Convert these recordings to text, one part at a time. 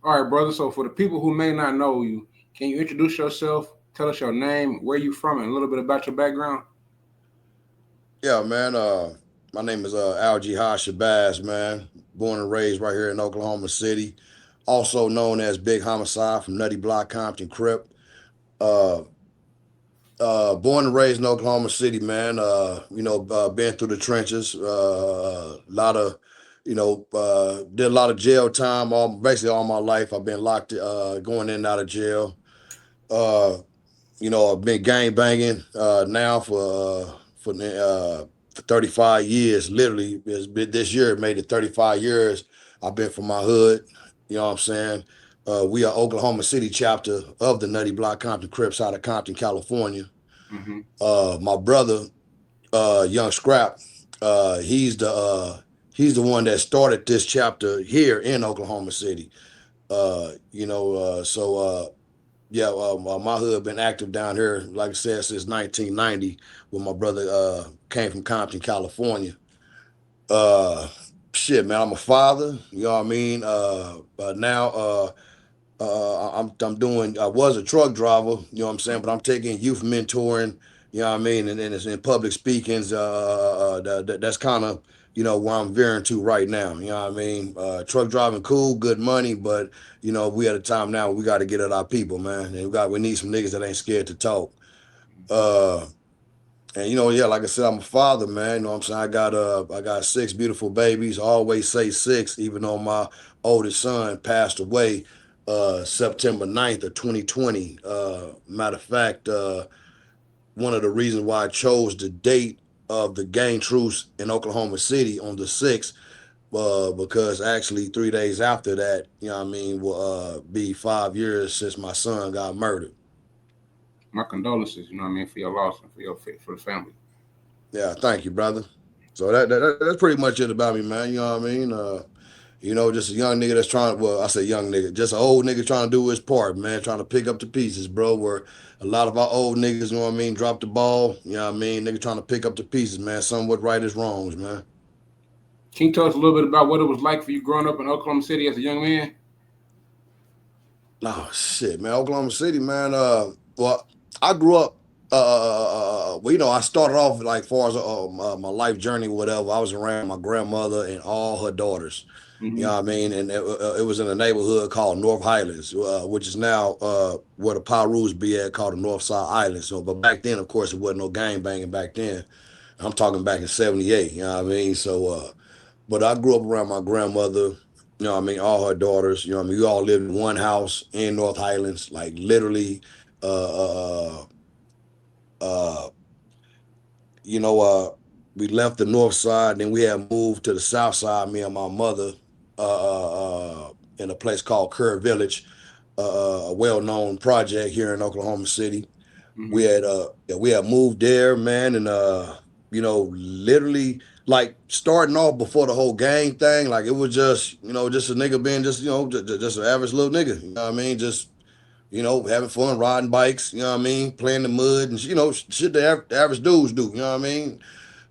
All right, brother. So for the people who may not know you, can you introduce yourself? Tell us your name, where you from, and a little bit about your background. Yeah, man. My name is Jihad Shabazz, man. Born and raised right here in Oklahoma City, also known as Big Homicide from Nutty Block, Compton, Crip. Uh, Born and raised in Oklahoma City, man. Been through the trenches. A lot of, did a lot of jail time. Basically all my life, I've been locked, going in and out of jail. Uh, I've been gang banging now for 35 years. Literally, it's been this year. It made it 35 years. I've been from my hood. You know what I'm saying? We are Oklahoma City chapter of the Nutty Block Compton Crips out of Compton, California. Mm-hmm. My brother, Young Scrap, he's the one that started this chapter here in Oklahoma City. Yeah, my hood been active down here, like I said, since 1990, when my brother came from Compton, California. Uh, Shit, man, I'm a father. You know what I mean. But now I'm doing. I was a truck driver. You know what I'm saying. But I'm taking youth mentoring. You know what I mean, and it's in public speakings. That's kind of where I'm veering to right now. You know what I mean. Truck driving, cool, good money, but we at a time now we got to get at our people, man, and we need some niggas that ain't scared to talk. Uh, and yeah, like I said, I'm a father, man. You know what I'm saying? I got six beautiful babies. I always say six, even though my oldest son passed away September 9th of 2020. Matter of fact, one of the reasons why I chose the date of the Gang Truce in Oklahoma City on the 6th, because actually 3 days after that, you know what I mean, will be 5 years since my son got murdered. My condolences. You know what I mean, for your loss and for the family. Yeah, thank you, brother. So that's pretty much it about me, man. You know what I mean? Just a young nigga that's trying. Well, I say young nigga, just an old nigga trying to do his part, man. Trying to pick up the pieces, bro. Where a lot of our old niggas, you know what I mean, drop the ball. You know what I mean? Nigga trying to pick up the pieces, man. Somewhat right is wrongs, man. Can you tell us a little bit about what it was like for you growing up in Oklahoma City as a young man? Oh shit, man. Oklahoma City, man. Well, I grew up. I started off like far as my life journey, whatever. I was around my grandmother and all her daughters. You Mm-hmm. know what I mean? And it was in a neighborhood called North Highlands, which is now where the Pirus be at, called the North Side Island. So, but back then, of course, it wasn't no gang banging back then. I'm talking back in '78. You know what I mean? So, but I grew up around my grandmother. You know what I mean? All her daughters. You know what I mean? We all lived in one house in North Highlands, like literally. Uh, uh, uh, you know, uh, we left the north side, then we had moved to the south side. Me and my mother, in a place called Kerr Village, a well-known project here in Oklahoma City. Mm-hmm. We had moved there, man, and literally like starting off before the whole gang thing, like it was just a nigga being just an average little nigga. You know what I mean? Just having fun, riding bikes. You know what I mean? Playing the mud and shit the average dudes do. You know what I mean?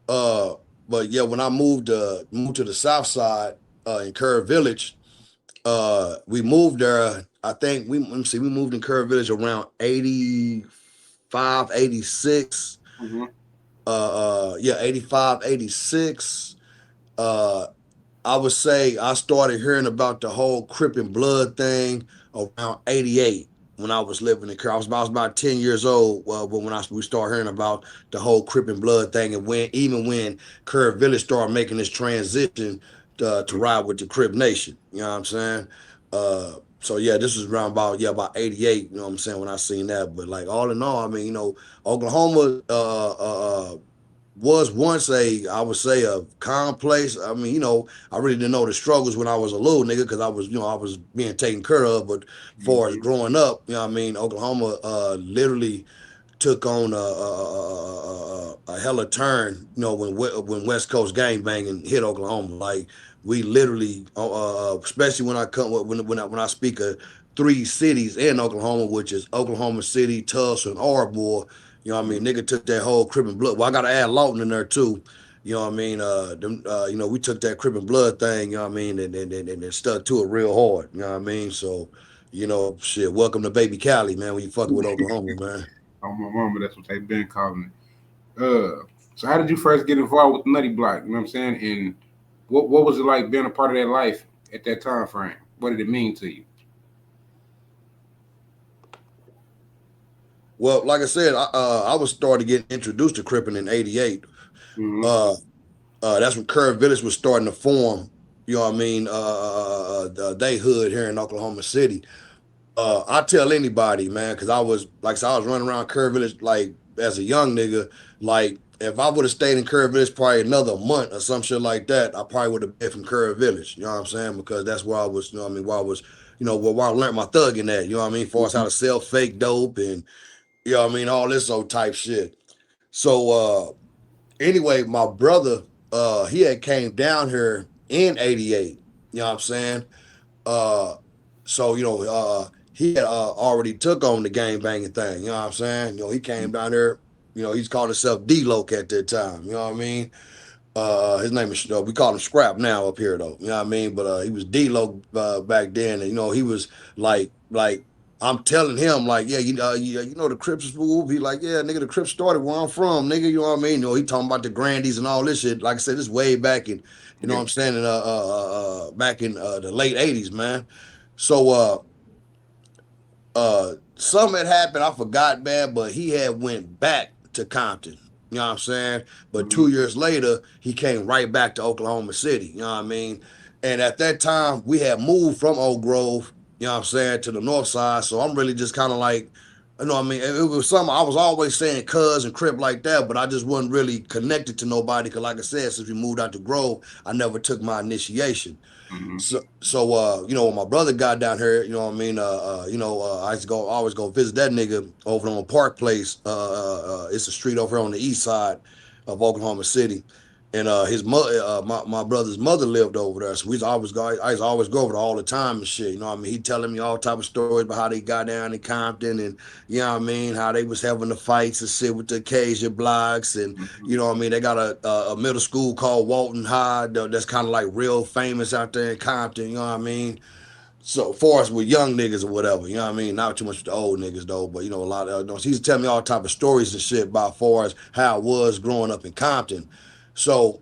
Uh, but yeah, when I moved to the south side in Kerr Village, we moved there. I think let me see, we moved in Kerr Village around 85, 86. Mm-hmm. Yeah, 85, 86. Uh, I would say I started hearing about the whole Crip and Blood thing around 88 when I was living in Kerr. I was about 10 years old when we started hearing about the whole Crip and Blood thing, and when Kerr Village started making this transition to ride with the Crip Nation. You know what I'm saying? So yeah, this was around about 88. You know what I'm saying, when I seen that. But like all in all, I mean, Oklahoma was once I would say a calm place. I mean, I really didn't know the struggles when I was a little nigga because I was being taken care of. But as far as Mm-hmm. growing up, you know what I mean, Oklahoma literally took on a hella turn, when West Coast gang banging hit Oklahoma. Like we literally, especially when I speak of three cities in Oklahoma, which is Oklahoma City, Tulsa, and Ardmore. You know what I mean? Nigga took that whole Crip and Blood. Well, I gotta add Lawton in there too. You know what I mean? We took that Crip and Blood thing, you know what I mean, and stuck to it real hard. You know what I mean? So, shit, welcome to Baby Cali, man, when you fucking with Oklahoma, man. On my mama, that's what they've been calling it. So how did you first get involved with Nutty Block? You know what I'm saying? And what was it like being a part of that life at that time frame? What did it mean to you? Well, like I said, I was started getting introduced to Crippin' in '88. Mm-hmm. Uh, that's when Curve Village was starting to form. You know what I mean? They hood here in Oklahoma City. I tell anybody, man, because I was like, so I was running around Curve Village like as a young nigga. Like, if I would have stayed in Curve Village probably another month or some shit like that, I probably would have been from Curve Village. You know what I'm saying? Because that's where I was. You know what I mean? Where I was. Where I learned my thugging at. You know what I mean? For us how to sell fake dope and all this old type shit. So anyway, my brother, he had came down here in '88. You know what I'm saying? Uh, so he had already took on the gang banging thing. You know what I'm saying? He came down there. He's called himself D-Loc at that time. You know what I mean? His name is we call him Scrap now up here though. You know what I mean? But he was D-Lo back then, and he was like I'm telling him like, yeah, the Crips move. He like, yeah, nigga, the Crips started where I'm from, nigga. You know what I mean? He talking about the Grandies and all this shit. Like I said, this way back in, you know Yeah. what I'm saying, back in the late '80s, man. So something had happened, I forgot, man, but he had went back to Compton. You know what I'm saying? But Mm-hmm. 2 years later, he came right back to Oklahoma City. You know what I mean? And at that time, we had moved from Oak Grove, you know what I'm saying, to the north side. So I'm really just kind of like, you know what I mean? It was something I was always saying cuz and Crip like that, but I just wasn't really connected to nobody. Cause like I said, since we moved out to Grove, I never took my initiation. Mm-hmm. So when my brother got down here, you know what I mean. I used to always go visit that nigga over on Park Place. It's a street over here on the east side of Oklahoma City, and his mother, my brother's mother lived over there. So I used to always go over there all the time and shit. You know what I mean? He telling me all type of stories about how they got down in Compton and you know what I mean, how they was having the fights and shit with the occasion blocks and Mm-hmm. you know what I mean? They got a middle school called Walton High that's kind of like real famous out there in Compton, you know what I mean? So far as with young niggas or whatever, you know what I mean? Not too much with the old niggas though, but a lot of he's telling me all type of stories and shit about far as how it was growing up in Compton. So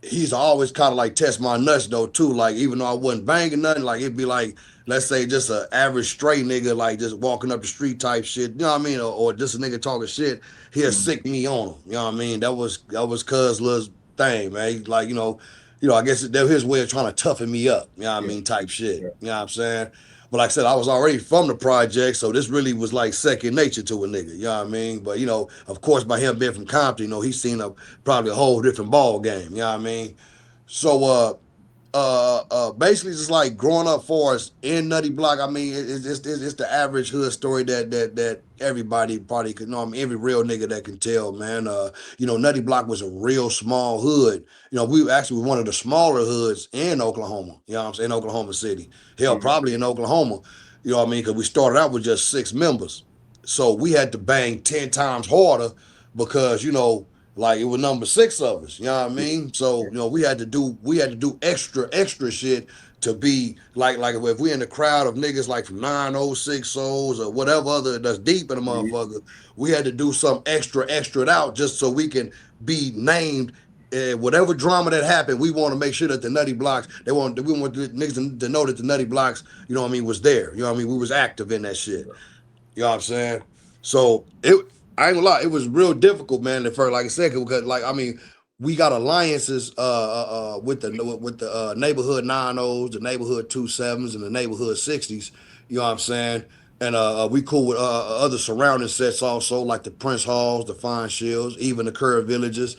he's always kind of like test my nuts though too. Like even though I wasn't banging nothing, like it'd be like let's say just an average straight nigga like just walking up the street type shit. You know what I mean? Or just a nigga talking shit. He'll sick me on him. You know what I mean? That was Cuz Lil's thing, man. Like I guess that was his way of trying to toughen me up. You know what I Yeah. mean? Type shit. Yeah. You know what I'm saying? But like I said, I was already from the project, so this really was like second nature to a nigga. You know what I mean? But of course, by him being from Compton, he's seen probably a whole different ball game. You know what I mean? So basically just like growing up for us in Nutty Block. I mean, it's the average hood story that everybody probably could know. I mean, every real nigga that can tell, man. Nutty Block was a real small hood. We actually were one of the smaller hoods in Oklahoma. You know what I'm saying? Oklahoma City. Hell, Mm-hmm. probably in Oklahoma. You know what I mean? Because we started out with just 6 members. So we had to bang 10 times harder because, like it was number 6 of us, you know what I Yeah. mean? So, we had to do extra shit to be like if we in the crowd of niggas like from 906 or whatever other that's deep in the Mm-hmm. motherfucker, we had to do some extra out just so we can be named. Whatever drama that happened, we want to make sure that the Nutty Blocks, we want the niggas to know that the Nutty Blocks, you know what I mean, was there. You know what I mean? We was active in that shit. You know what I'm saying? So I ain't gonna lie, it was real difficult, man, at first, like I said, because like I mean, we got alliances with the neighborhood 90s, the neighborhood 27s, and the neighborhood 60s. You know what I'm saying? And we cool with other surrounding sets also, like the Prince Halls, the Fine Shields, even the Curve Villages.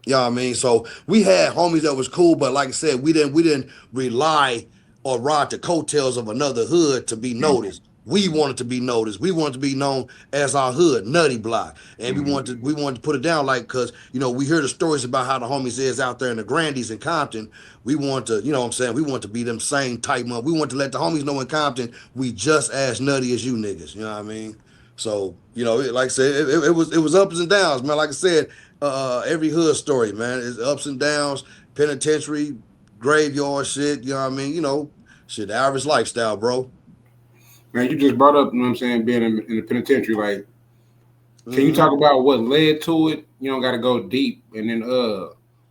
You know what I mean? So we had homies that was cool, but like I said, we didn't rely or ride the coattails of another hood to be Mm-hmm. noticed. We wanted to be noticed. We wanted to be known as our hood, Nutty Block, and we Mm-hmm. wanted to put it down like because we hear the stories about how the homies is out there in the Grandies in Compton. We want to, what I'm saying, we want to be them same type of. We want to let the homies know in Compton we just as nutty as you niggas. You know what I mean? So like I said, it was ups and downs, man. Like I said, every hood story, man. It's ups and downs, penitentiary, graveyard shit. You know what I mean? You know, shit, the average lifestyle, bro. Man, you just brought up, you know what I'm saying, being in the penitentiary. Like, can you Mm-hmm. talk about what led to it? You don't got to go deep. And then,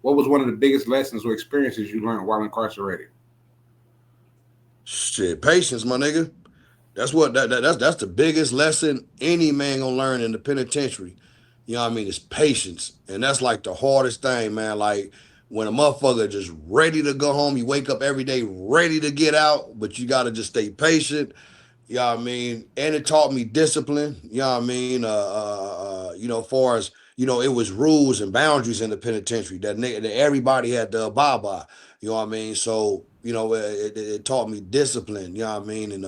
what was one of the biggest lessons or experiences you learned while incarcerated? Shit, patience, my nigga. That's what that's the biggest lesson any man gonna learn in the penitentiary. You know what I mean? It's patience. And that's like the hardest thing, man. Like when a motherfucker just ready to go home, you wake up every day ready to get out, but you gotta just stay patient. You know what I mean? And it taught me discipline. You know what I mean? You know, far as you know, it was rules and boundaries in the penitentiary that everybody had to abide by. You know what I mean? So you know, it taught me discipline. You know what I mean? And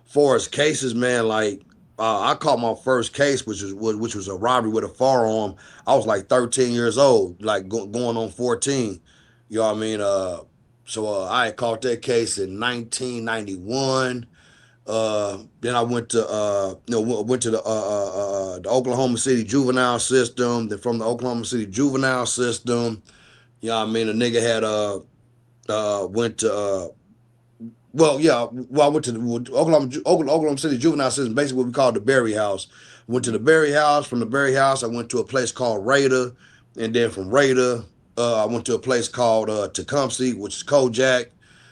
far as cases, man, like I caught my first case, which was a robbery with a firearm. I was like 13 years old, like going on 14. You know what I mean? I had caught that case in 1991. Then I went to went to the Oklahoma City juvenile system. Then from the Oklahoma City juvenile system, you know what I mean, a nigga had went to I went to the Oklahoma City juvenile system, basically what we call the Berry House. Went to the Berry House. From the Berry House, I went to a place called Raider, and then from Raider, I went to a place called Tecumseh, which is Kojak.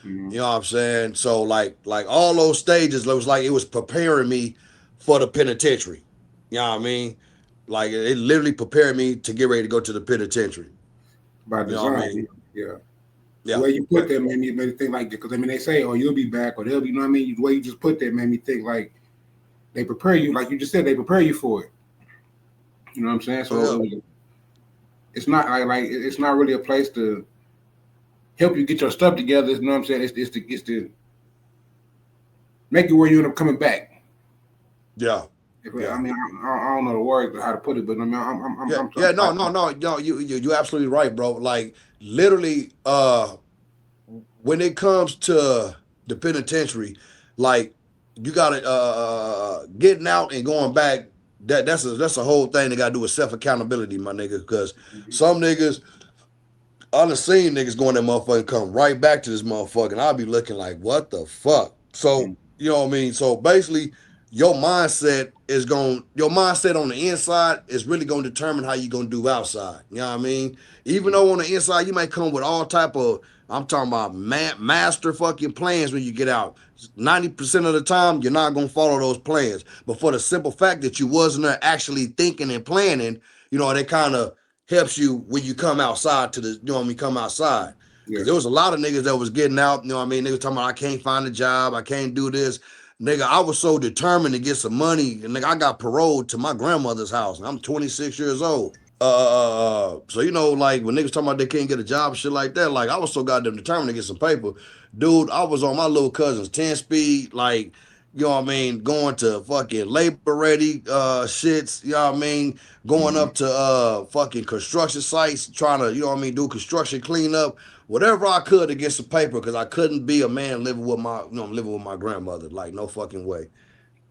Mm-hmm. You know what I'm saying? So like all those stages, it was like it was preparing me for the penitentiary. You know what I mean? Like it literally prepared me to get ready to go to the penitentiary. By You know what I design, mean? yeah. The Yeah. way you put that made me think like, because I mean, they say, "Oh, you'll be back," or they'll be. You know what I mean? The way you just put that made me think like they prepare you, like you just said, they prepare you for it. You know what I'm saying? Oh So yeah. it's not like it's not really a place to help you get your stuff together. You know what I'm saying? It's to make you where you end up coming back. Yeah. I Yeah. mean, I don't know the words how to put it, but I mean, Yeah. I'm Yeah. No. You absolutely right, bro. Like literally, when it comes to the penitentiary, like you gotta getting out and going back. That's a whole thing. They gotta do with self accountability, my nigga. Because some niggas, I done seen niggas going that motherfucker and come right back to this motherfucker, and I'll be looking like, what the fuck? So you know what I mean. So basically, your mindset on the inside is really gonna determine how you gonna do outside. You know what I mean? Even though on the inside you might come with all type of, I'm talking about master fucking plans when you get out. 90% of the time, you're not gonna follow those plans. But for the simple fact that you wasn't there actually thinking and planning, you know, they kind of helps you when you come outside to the, you know, when you come outside. yeah, Because there was a lot of niggas that was getting out, you know what I mean? Niggas talking about, I can't find a job, I can't do this. Nigga, I was so determined to get some money. And nigga, I got paroled to my grandmother's house. And I'm 26 years old. So you know, like when niggas talking about they can't get a job and shit like that, like I was so goddamn determined to get some paper. Dude, I was on my little cousin's 10 speed, like, you know what I mean, going to fucking labor ready shits, you know what I mean, going mm-hmm. up to fucking construction sites, trying to, you know what I mean, do construction cleanup, whatever I could to get some paper, because I couldn't be a man living with my grandmother. Like, no fucking way.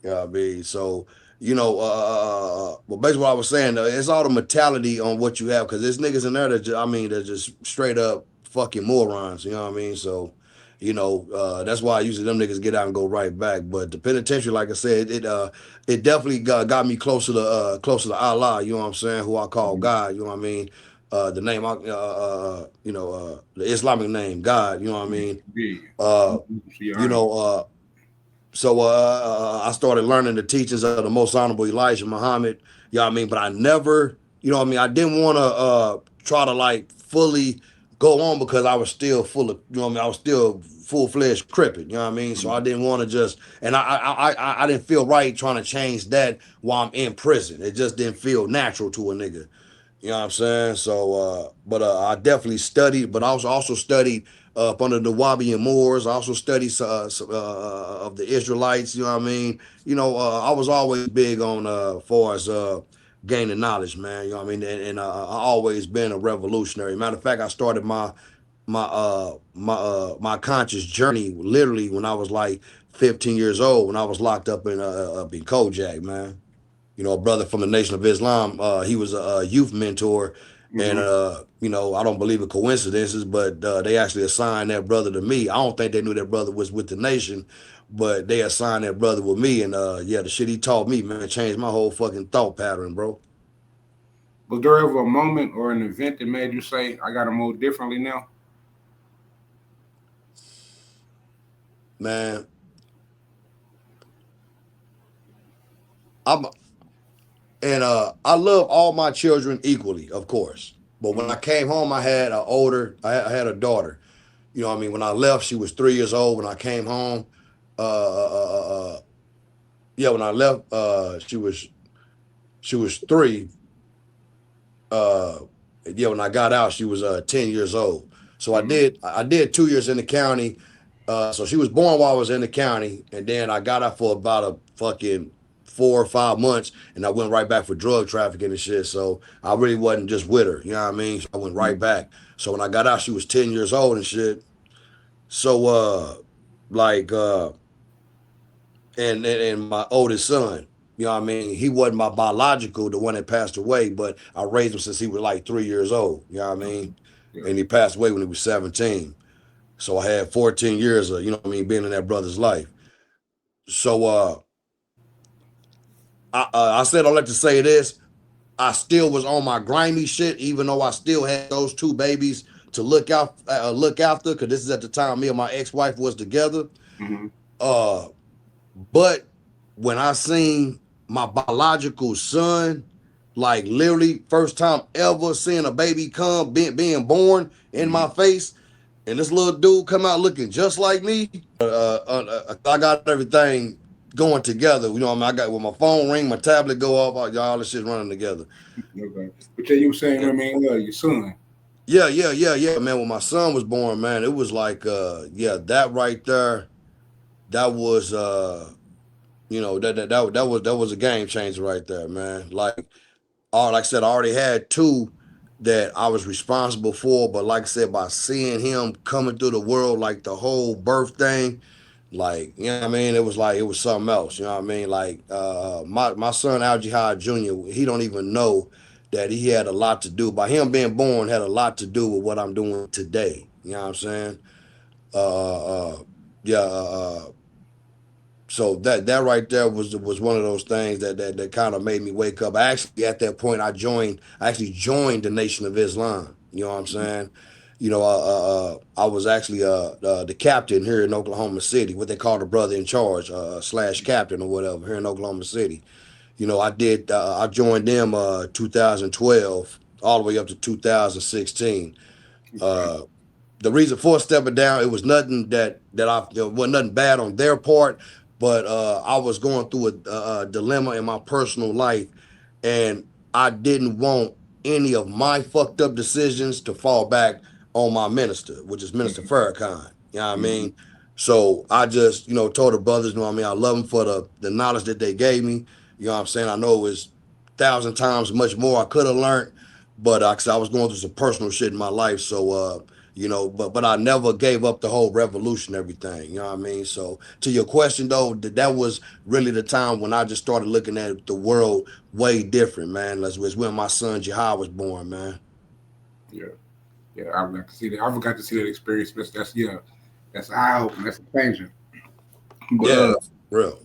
You know what I mean? So, you know, but basically what I was saying, it's all the mentality on what you have, because there's niggas in there that they're just straight up fucking morons, you know what I mean? So, you know, that's why usually them niggas get out and go right back. But the penitentiary, like I said, it definitely got me closer to Allah, you know what I'm saying, who I call Mm-hmm. God, you know what I mean? The name, the Islamic name, God, you know what I mean? Yeah. Uh, See, you know, I started learning the teachings of the most honorable Elijah Muhammad. You know what I mean? But I never, you know what I mean? I didn't want to try to like fully go on, because I was still full of, you know what I mean? I was still full-fledged crippin', you know what I mean? So I didn't want to just, and I didn't feel right trying to change that while I'm in prison. It just didn't feel natural to a nigga. You know what I'm saying? So, I definitely studied, but I also studied up under the Wabi and Moors. I also studied of the Israelites. You know what I mean? You know, I was always big on far as gaining knowledge, man. You know what I mean? And I always been a revolutionary. Matter of fact, I started my conscious journey literally when I was like 15 years old, when I was locked up in Kojak, man. You know, a brother from the Nation of Islam. He was a youth mentor, And you know, I don't believe in coincidences, but they actually assigned that brother to me. I don't think they knew that brother was with the nation, but they assigned that brother with me. And yeah, the shit he taught me, man, changed my whole fucking thought pattern, bro. Was there ever a moment or an event that made you say, "I got to move differently now"? Man, I'm and I love all my children equally, of course. But when I came home, I had I had a daughter. You know what I mean? When I left, she was 3 years old. When I came home, yeah, when I left, she was three. Uh, yeah, when I got out, she was 10 years old. So I did 2 years in the county. So she was born while I was in the county, and then I got out for about a fucking 4 or 5 months, and I went right back for drug trafficking and shit. So I really wasn't just with her, you know what I mean? So I went right back. So when I got out, she was 10 years old and shit. So like and my oldest son, you know what I mean? He wasn't my biological, the one that passed away, but I raised him since he was like 3 years old, you know what I mean? Yeah. And he passed away when he was 17. So I had 14 years of, you know what I mean, being in that brother's life. So I said I'd like to say this. I still was on my grimy shit, even though I still had those two babies to look after, because this is at the time me and my ex-wife was together. Mm-hmm. Uh, but when I seen my biological son, like literally first time ever seeing a baby come being born in my face, and this little dude come out looking just like me, I got everything going together. You know what I mean? I got when my phone ring, my tablet go off, all this shit running together. Okay. But yeah, you were saying, I mean, your son. Yeah, man. When my son was born, man, it was like, yeah, that right there, that was, you know, that was a game changer right there, man. Like I said, I already had two that I was responsible for, but like I said, by seeing him coming through the world, like the whole birth thing, like, you know what I mean, it was like it was something else. You know what I mean? Like my son Al Jihad Jr., he don't even know that he had a lot to do. By him being born had a lot to do with what I'm doing today. You know what I'm saying? Yeah. So that right there was one of those things that kind of made me wake up. Actually, at that point, I actually joined the Nation of Islam. You know what I'm saying? You know, I was actually the captain here in Oklahoma City, what they call the brother in charge, slash captain or whatever here in Oklahoma City. You know, I joined them 2012 all the way up to 2016. Okay. The reason for stepping down, it was nothing wasn't nothing bad on their part, but I was going through a dilemma in my personal life, and I didn't want any of my fucked up decisions to fall back on my minister, which is Minister Farrakhan. You know what I Mm-hmm. mean? So I just, you know, told the brothers, you know what I mean, I love them for the knowledge that they gave me. You know what I'm saying? I know it was 1,000 times much more I could have learned, but I was going through some personal shit in my life. So you know, but I never gave up the whole revolutionary thing. You know what I mean? So to your question though, that was really the time when I just started looking at the world way different, man. That's was when my son Jihad was born, man. Yeah. Yeah. I got to see that. I forgot to see that experience. That's yeah. That's eye opening. That's a changer. But Yeah, real.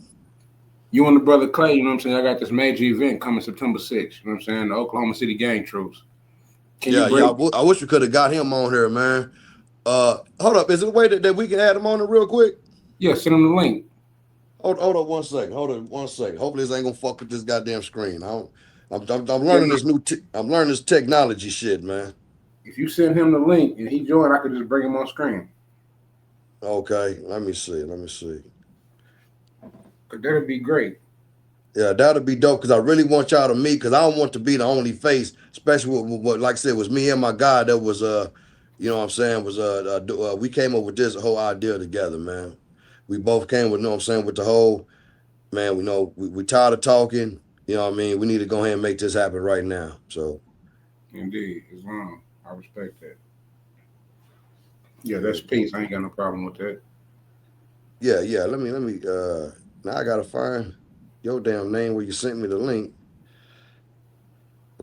you and the brother Clay, you know what I'm saying? I got this major event coming September 6th. You know what I'm saying? The Oklahoma City Gang Truce. Can you Yeah. break? I wish we could have got him on here, man. Hold up. Is there a way that we can add him on it real quick? Yeah, send him the link. Hold up 1 second. Hold on 1 second. Hopefully this ain't gonna fuck with this goddamn screen. I'm Yeah, learning I'm learning this technology shit, man. if you send him the link and he join, I could just bring him on screen. Okay, let me see. Let me see. Cause that'd be great. Yeah, that'll be dope because I really want y'all to meet because I don't want to be the only face, especially with what, like I said, was me and my guy that was you know what I'm saying, was we came up with this whole idea together, man. We both came with, you know what I'm saying, with the whole, man, we know we tired of talking, you know what I mean? We need to go ahead and make this happen right now. So Indeed, Islam. I respect that. Yeah, yeah, that's peace. I ain't got no problem with that. yeah. Let me now I gotta find your damn name where you sent me the link.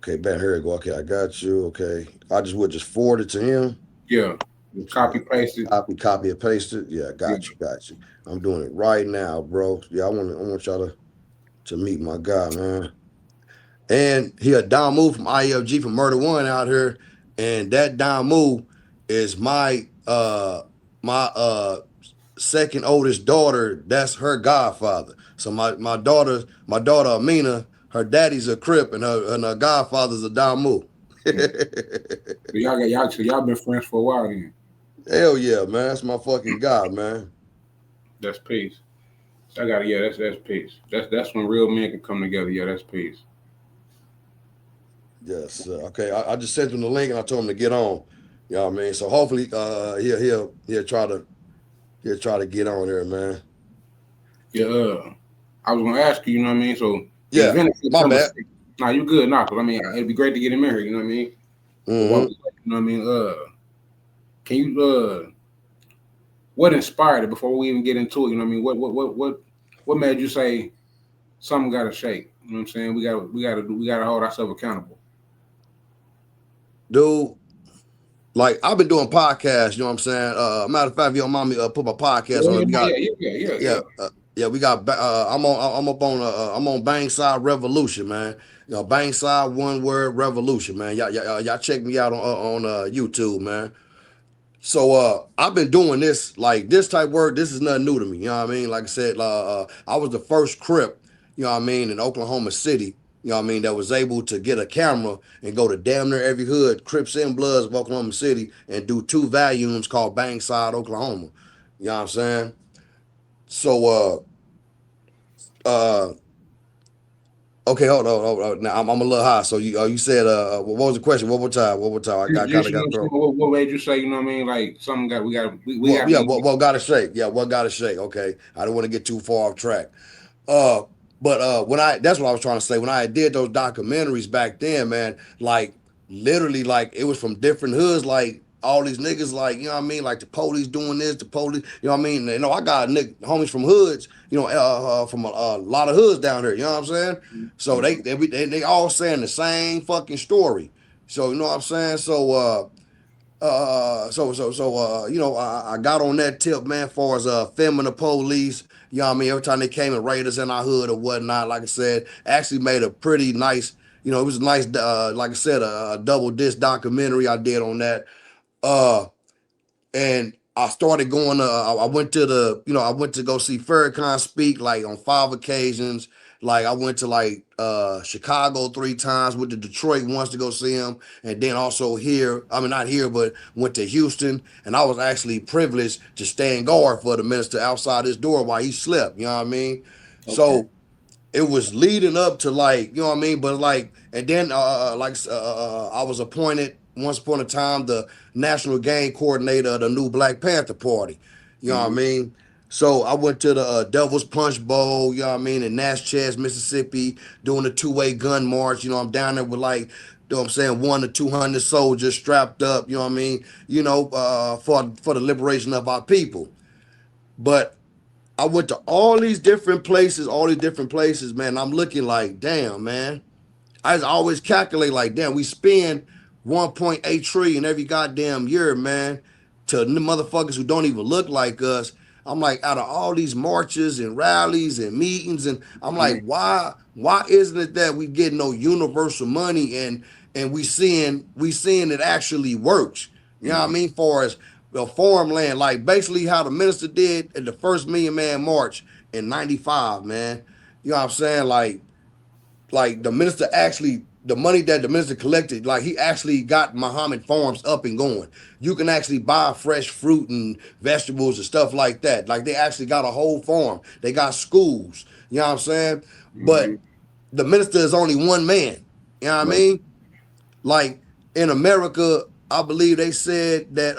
Okay, Ben, here we go. Okay, I got you. Okay, I just would just forward it to him. Yeah. Just copy paste it. Copy and paste it. Yeah, Yeah. got you. I'm doing it right now, bro. Yeah, I want y'all to meet my guy, man. And he a Don Move from IFG from Murder One out here, and that Don Move is my second oldest daughter. That's her godfather. So my daughter Amina, her daddy's a Crip, and her godfather's a Don Move. So y'all been friends for a while then. Hell yeah, man. That's my fucking guy, man. That's peace. That's peace. That's when real men can come together. Yeah, that's peace. Yes. Okay. I just sent him the link and I told him to get on. You know what I mean? So hopefully he'll try to get on there, man. Yeah. I was gonna ask you. You know what I mean? So yeah, my bad. Nah, you good now? Cause I mean, it'd be great to get him in here. You know what I mean? Mm-hmm. You know what I mean? Can you what inspired it before we even get into it? You know what I mean? What made you say something got to shake? You know what I'm saying? We gotta hold ourselves accountable. Dude, like I've been doing podcasts. You know what I'm saying? Matter of fact, if you don't mind me put my podcast on. We got. I'm on Bang Side Revolution, man. You know, Bang Side one word Revolution, man. Y'all check me out on YouTube, man. So I've been doing this, like this type work. This is nothing new to me. You know what I mean? Like I said, I was the first Crip, you know what I mean, in Oklahoma City. You know what I mean, that was able to get a camera and go to damn near every hood, Crips and Bloods of Oklahoma City, and do 2 volumes called Bang Side Oklahoma. You know what I'm saying? So okay, hold on. Now I'm a little high. So you said what was the question? One more time. I kind of got thrown. What made you say? You know what I mean? Like something got What got to shake? Yeah, what got to shake? Okay, I don't want to get too far off track. But that's what I was trying to say. When I did those documentaries back then, man, like literally, like it was from different hoods, like all these niggas, like, you know what I mean, like the police doing this, the police, you know what I mean. You know, I got homies from hoods, you know, from a lot of hoods down here. You know what I'm saying? So they all saying the same fucking story. So you know what I'm saying? So you know, I got on that tip, man, as far as filming the police. You know what I mean? Every time they came and raided us in our hood or whatnot, like I said, actually made a pretty nice, you know, it was a nice, like I said, a double disc documentary I did on that. And I started going I went to go see Farrakhan speak like on 5 occasions. Like I went to like Chicago 3 times, went to Detroit once to go see him, and then also here, I mean not here, but went to Houston, and I was actually privileged to stand guard for the minister outside his door while he slept, you know what I mean? Okay. So it was leading up to like, you know what I mean? But like, and then I was appointed once upon a time the national gang coordinator of the new Black Panther Party. You know what I mean? So I went to the Devil's Punch Bowl, you know what I mean, in Shez, Mississippi, doing the 2-way gun march. You know, I'm down there with like, you know what I'm saying, 100 to 200 soldiers strapped up, you know what I mean, you know, for the liberation of our people. But I went to all these different places, man. I'm looking like, damn, man. I always calculate like, damn, we spend 1.8 trillion every goddamn year, man, to the motherfuckers who don't even look like us. I'm like, out of all these marches and rallies and meetings, and I'm like, why isn't it that we get no universal money and we seeing it actually works? You know what I mean? For as farmland, like basically how the minister did at the first Million Man March in '95, man. You know what I'm saying? Like the minister actually, the money that the minister collected, like he actually got Muhammad Farms up and going. You can actually buy fresh fruit and vegetables and stuff like that. Like they actually got a whole farm. They got schools. You know what I'm saying? But the minister is only one man. You know what I mean? Like in America, I believe they said that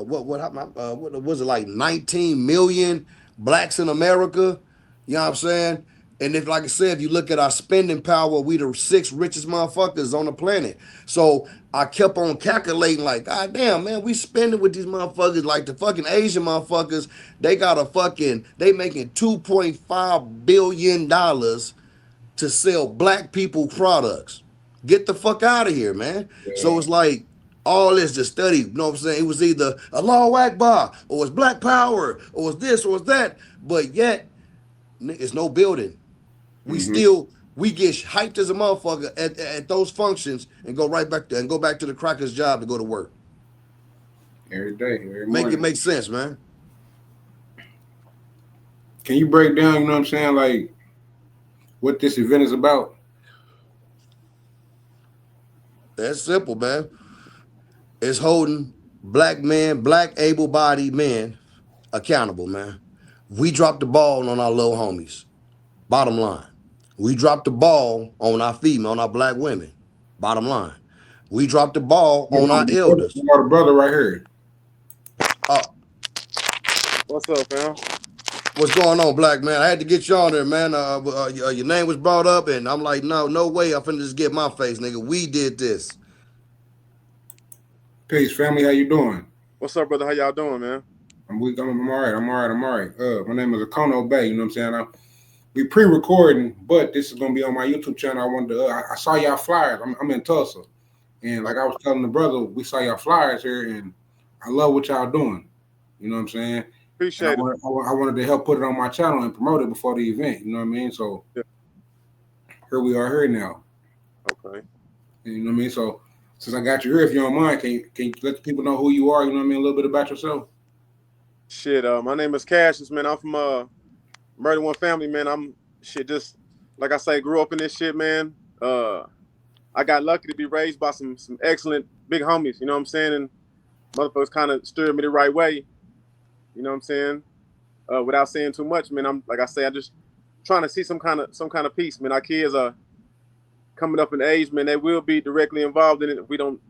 what was it, like 19 million blacks in America? You know what I'm saying? And if, like I said, if you look at our spending power, we the 6th richest motherfuckers on the planet. So I kept on calculating like, God damn, man, we spending with these motherfuckers like the fucking Asian motherfuckers. They making $2.5 billion to sell black people products. Get the fuck out of here, man. So Yeah. it's like all this to study, you know what I'm saying? It was either Allahu Akbar, or it's Black Power, or it's this, or it's that. But yet, it's no building. Mm-hmm. We get hyped as a motherfucker at those functions and go right back there and go back to the cracker's job to go to work. Every day, every Make it morning. make sense, man. Can you break down, you know what I'm saying, like what this event is about? That's simple, man. It's holding black men, black able-bodied men accountable, man. We dropped the ball on our little homies. Bottom line. We dropped the ball on our female, on our black women. Bottom line. We dropped the ball on our elders. We got a brother right here. Uh, What's up, fam? what's going on, black man? I had to get you on there, man. Your name was brought up, and I'm like, no way. I'm finna just get my face, nigga. We did this. Peace, family. How you doing? What's up, brother? How y'all doing, man? I'm all right. I'm all right. My name is Akono Bay. You know what I'm saying? We pre-recording, but this is gonna be on my YouTube channel. I wanted to. I saw y'all flyers. I'm in Tulsa, and like I was telling the brother, we saw y'all flyers here, and I love what y'all doing. You know what I'm saying? And Appreciate it. I wanted to help put it on my channel and promote it before the event. You know what I mean? So Yeah. here we are here now. Okay. You know what I mean? So since I got you here, if you don't mind, can you let the people know who you are? You know what I mean? A little bit about yourself. Shit, my name is Cassius, man. I'm from Murder One family, man. I'm just like I say, grew up in this shit, man. I got lucky to be raised by some excellent big homies, you know what I'm saying? And motherfuckers kind of steered me the right way, you know what I'm saying? Without saying too much, man. I'm like I say, I just trying to see some kind of peace, man. Our kids are coming up in age, man. They will be directly involved in it if we don't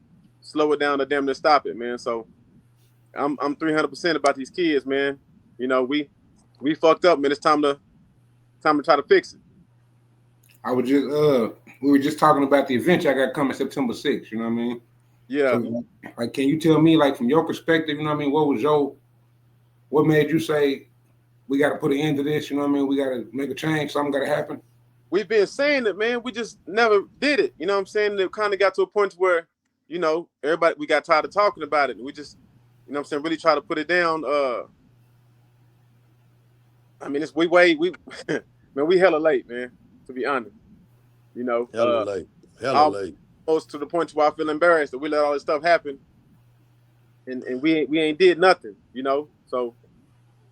slow it down or damn near stop it, man. So I'm 300% about these kids, man. You know, we fucked up, man. It's time to try to fix it. I was just we were just talking about the event I got coming September 6th, you know what I mean? Yeah. So like can you tell me, like, from your perspective, you know what I mean, what made you say we gotta put an end to this, you know what I mean? We gotta make a change, something gotta happen. We've been saying it, man. We just never did it. You know what I'm saying? It kind of got to a point where, you know, everybody, we got tired of talking about it. And we just, you know what I'm saying, really try to put it down. I mean, man, we hella late, man, to be honest. You know, Hella late. Hella almost late. to the point where I feel embarrassed that we let all this stuff happen and we ain't did nothing, you know? So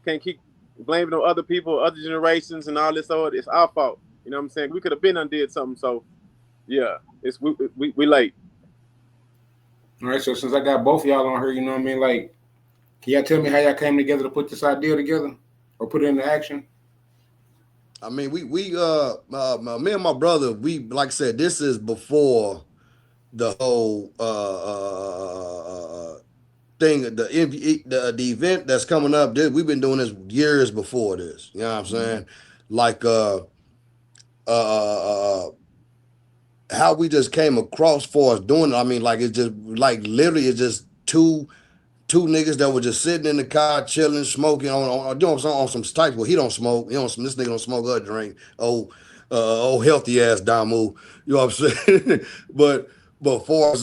can't keep blaming on other people, other generations and all this other. It's our fault. You know what I'm saying? We could have been undid something. So yeah, it's we late. All right, so since I got both of y'all on here, you know what I mean, like, can y'all tell me how y'all came together to put this idea together or put it into action? I mean, me and my brother, we, like I said, this is before the whole thing, the event that's coming up. We've been doing this years before this. You know what I'm saying? Like how we just came across for us doing it. I mean, like, it's just like literally it's just two niggas that were just sitting in the car, chilling, smoking on doing some on some type. Well, he don't smoke. This nigga don't smoke or drink. Oh, healthy ass Damu. You know what I'm saying? but for us,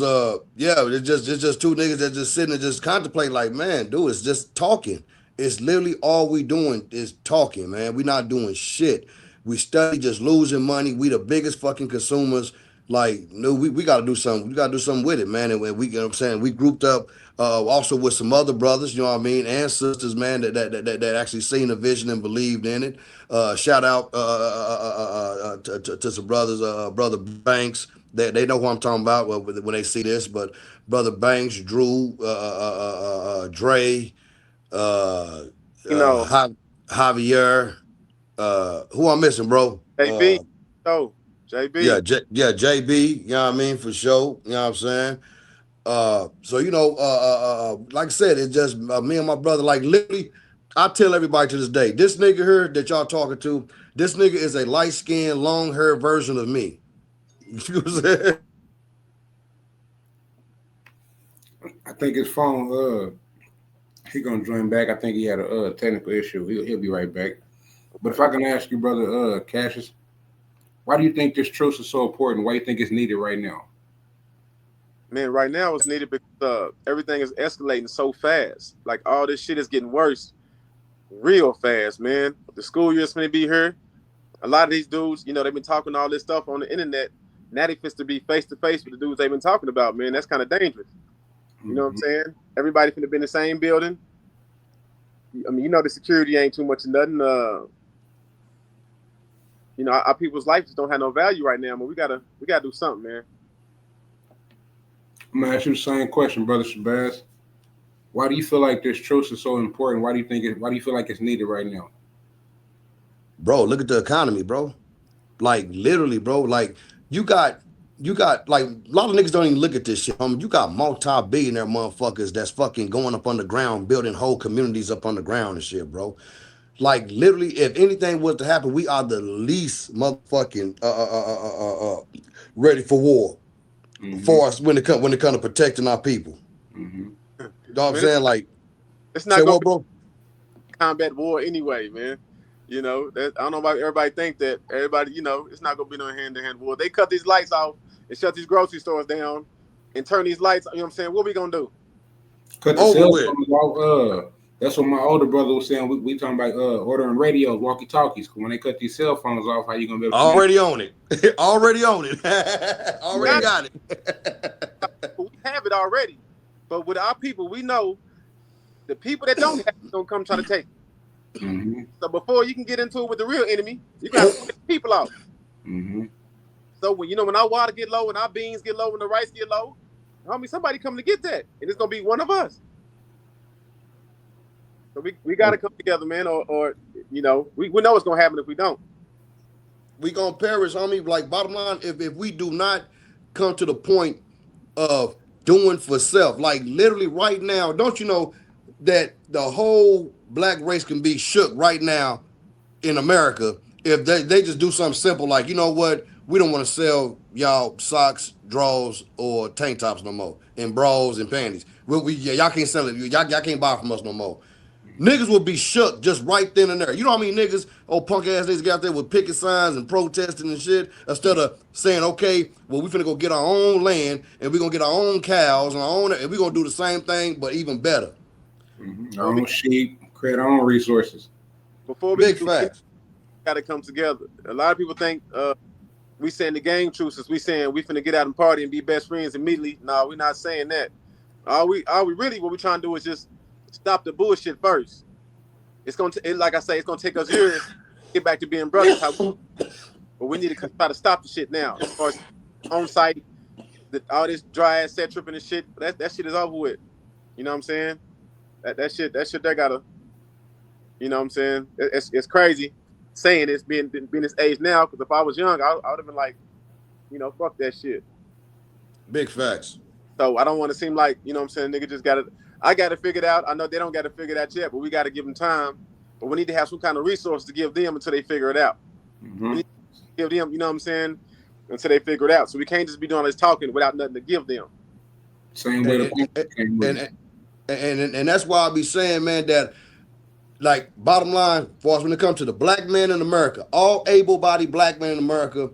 yeah, it's just two niggas that just sitting and just contemplate. Like, man, dude, it's just talking. It's literally all we doing is talking, man. We not doing shit. We study just losing money. We the biggest fucking consumers. Like, no, we got to do something. We got to do something with it, man. And we, you know what I'm saying, we grouped up also with some other brothers, you know what I mean, and sisters, man, that actually seen the vision and believed in it. Shout out to some brothers, brother Banks. They know who I'm talking about when they see this. But brother Banks, Drew, Dre, You know, Javier. Who I'm missing, bro? JB, oh JB. Yeah, JB. You know what I mean, for sure. You know what I'm saying. So you know, like I said, it's just me and my brother. Like, literally, I tell everybody to this day, this nigga here that y'all talking to, this nigga is a light skinned, long haired version of me. You know what I'm saying? I think his phone, he gonna join back. I think he had a technical issue. He'll be right back. But if I can ask you, brother, Cassius, Why do you think this truce is so important? Why do you think it's needed right now? Man, right now it's needed because everything is escalating so fast. Like all this shit is getting worse real fast, man. The school year's gonna be here. A lot of these dudes, you know, they've been talking all this stuff on the internet. Now they fits to be face to face with the dudes they've been talking about, man. That's kind of dangerous. You know what I'm saying? Everybody finna be in the same building. I mean, you know, the security ain't too much of nothing. You know, our people's life just don't have no value right now, but we gotta do something, man. I'm gonna ask you the same question, brother Shabazz. Why do you feel like this truce is so important? Why do you feel like it's needed right now? Bro, look at the economy, bro. Like literally, bro. Like you got like a lot of niggas don't even look at this shit. You got multi-billionaire motherfuckers that's fucking going up underground, building whole communities up underground and shit, bro. Like literally, if anything was to happen, we are the least motherfucking ready for war for us when it comes to protecting our people. You know what I'm saying? Like, it's not gonna be bro? Combat war anyway, man. You know, I don't know why everybody think that. Everybody, you know, it's not gonna be no hand-to-hand war. They cut these lights off and shut these grocery stores down and turn these lights. You know what I'm saying? What we gonna do? Cut the cell phones off. That's what my older brother was saying. We talking about ordering radios, walkie-talkies. When they cut these cell phones off, how you gonna be able to already own it? Already own it. Already got it. We have it already. But with our people, we know the people that don't have it don't come try to take it. So before you can get into it with the real enemy, you gotta put people out. So when our water get low and our beans get low and the rice get low, homie, somebody coming to get that, and it's gonna be one of us. So we gotta come together, man, or you know, we know what's gonna happen if we don't. We gonna perish, homie. Like bottom line, if we do not come to the point of doing for self, like literally right now, don't you know that the whole black race can be shook right now in America if they just do something simple like, you know what, we don't want to sell y'all socks, drawers, or tank tops no more, and bras and panties. Y'all can't sell it. Y'all can't buy from us no more. Niggas will be shook just right then and there. You know how many niggas, punk ass niggas got out there with picket signs and protesting and shit, instead of saying, okay, well, we finna go get our own land and we gonna get our own cows and we gonna do the same thing, but even better. Our own sheep, create our own resources. Before we gotta come together. A lot of people think we saying the gang truces, we saying we finna get out and party and be best friends immediately. No, we're not saying that. All we really what we trying to do is just stop the bullshit first. It's gonna like I say, it's gonna take us years to get back to being brothers. But we need to try to stop the shit now. As far as on site, all this dry ass set tripping and shit, that shit is over with. You know what I'm saying? That shit they gotta. You know what I'm saying? It's crazy saying it's being this age now. Because if I was young, I would have been like, you know, fuck that shit. Big facts. So I don't want to seem like, you know what I'm saying, nigga just got to. I got to figure it out. I know they don't got to figure it out yet, but we got to give them time. But we need to have some kind of resource to give them until they figure it out. We need to give them, you know what I'm saying, until they figure it out. So we can't just be doing all this talking without nothing to give them. Same way. And that's why I be saying, man, that like bottom line, for us when it comes to the black man in America, all able-bodied black men in America,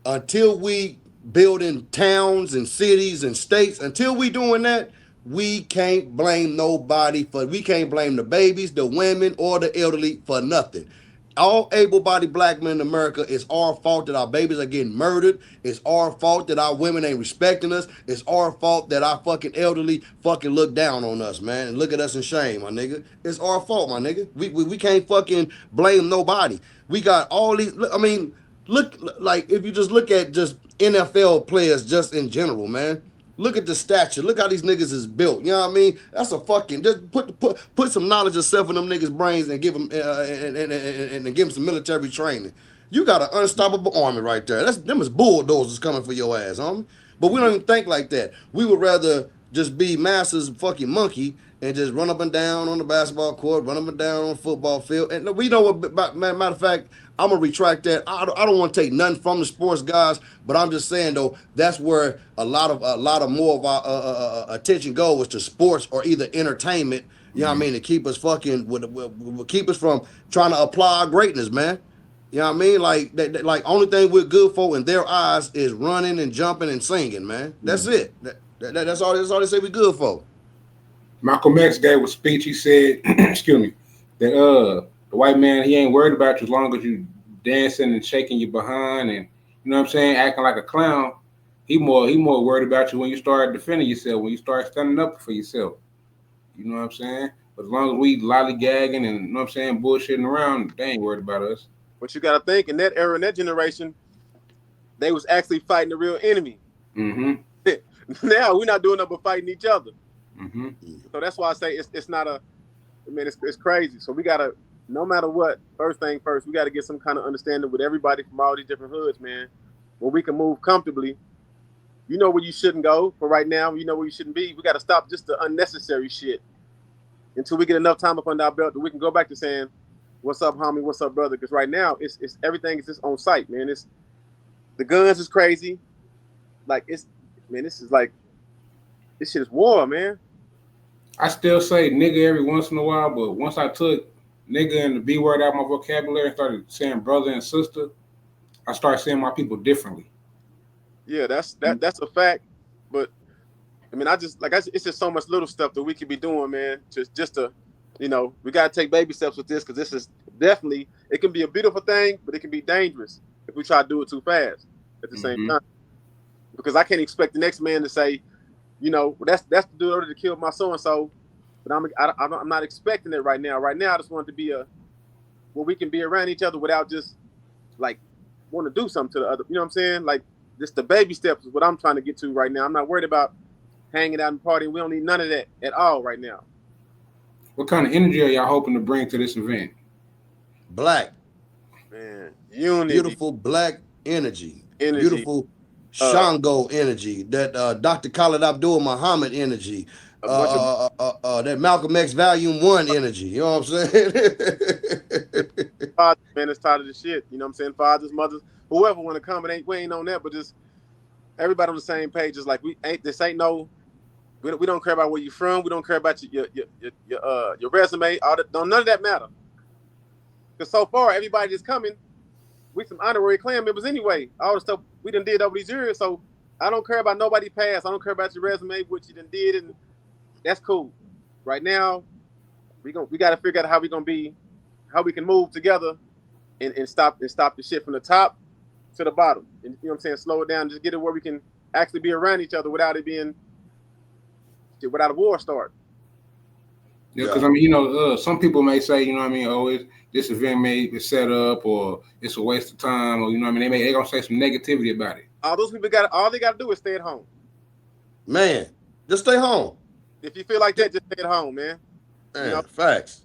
until we building towns and cities and states, until we doing that, we can't blame nobody we can't blame the babies, the women, or the elderly for nothing. All able-bodied black men in America, it's our fault that our babies are getting murdered. It's our fault that our women ain't respecting us. It's our fault that our fucking elderly fucking look down on us, man, and look at us in shame, my nigga. It's our fault, my nigga. We can't fucking blame nobody. We got all these, I mean, look, like if you just look at just NFL players just in general, man. Look at the stature. Look how these niggas is built. You know what I mean? That's a fucking just put some knowledge of self in them niggas' brains and give them and give them some military training. You got an unstoppable army right there. Them is bulldozers coming for your ass, homie. But we don't even think like that. We would rather just be Master's fucking monkey and just run up and down on the basketball court, run up and down on the football field. And we know what. Matter of fact, I'm gonna retract that. I don't want to take nothing from the sports guys, but I'm just saying though, that's where a lot of more of our attention goes to sports or either entertainment. You know what I mean? To keep us fucking keep us from trying to apply our greatness, man. You know what I mean? Like like only thing we're good for in their eyes is running and jumping and singing, man. That's it. That's all they say we good for. Malcolm X gave a speech. He said, excuse me, that the white man, he ain't worried about you as long as you dancing and shaking your behind and, you know what I'm saying, acting like a clown. He more worried about you when you start defending yourself, when you start standing up for yourself. You know what I'm saying? But as long as we lollygagging and, you know what I'm saying, bullshitting around, they ain't worried about us. But you got to think, in that era, in that generation, they was actually fighting the real enemy. Mm-hmm. Now we're not doing nothing but fighting each other. Mm-hmm. So that's why I say it's not a, I mean, it's crazy. So we got to, no matter what, first thing first, we got to get some kind of understanding with everybody from all these different hoods, man, where we can move comfortably. You know where you shouldn't go for right now. You know where you shouldn't be. We got to stop just the unnecessary shit until we get enough time up under our belt that we can go back to saying, "What's up, homie? What's up, brother?" Because right now, it's everything is just on site, man. It's the guns is crazy. Like this shit is war, man. I still say nigga every once in a while, but once I took nigga and the B word out of my vocabulary and started saying brother and sister, I started seeing my people differently. Yeah, that's a fact. But I mean, it's just so much little stuff that we could be doing, man. Just to, you know, we gotta take baby steps with this because this is definitely, it can be a beautiful thing, but it can be dangerous if we try to do it too fast at the same time. Because I can't expect the next man to say, you know, that's the dude order to kill my so and so, but I'm not expecting it right now. Right now, I just want it to be where we can be around each other without just like want to do something to the other. You know what I'm saying? Like just the baby steps is what I'm trying to get to right now. I'm not worried about hanging out and partying. We don't need none of that at all right now. What kind of energy are y'all hoping to bring to this event? Black, man, unity, beautiful black energy. Beautiful Shango energy, that Dr. Khalid Abdul Muhammad energy, that Malcolm X Volume 1 energy. You know what I'm saying? Fathers, man, it's tired of the shit. You know what I'm saying? Fathers, mothers, whoever want to come, we ain't on that, but just everybody on the same page. Just like we don't care about where you're from. We don't care about your resume. None of that matter. Because so far, everybody that's coming, we some honorary clan members anyway. All the stuff we done did over these years, so I don't care about nobody past. I don't care about your resume, what you done did, and that's cool. Right now, we got to figure out how we can move together and stop the shit from the top to the bottom. And you know what I'm saying? Slow it down, just get it where we can actually be around each other without a war start. Yeah, because I mean, you know, some people may say, you know what I mean, oh, this event may be set up, or it's a waste of time, or you know what I mean, they gonna say some negativity about it. All those people all they gotta do is stay at home. Man, just stay home. If you feel like that, just stay at home, man. Man, you know? Facts.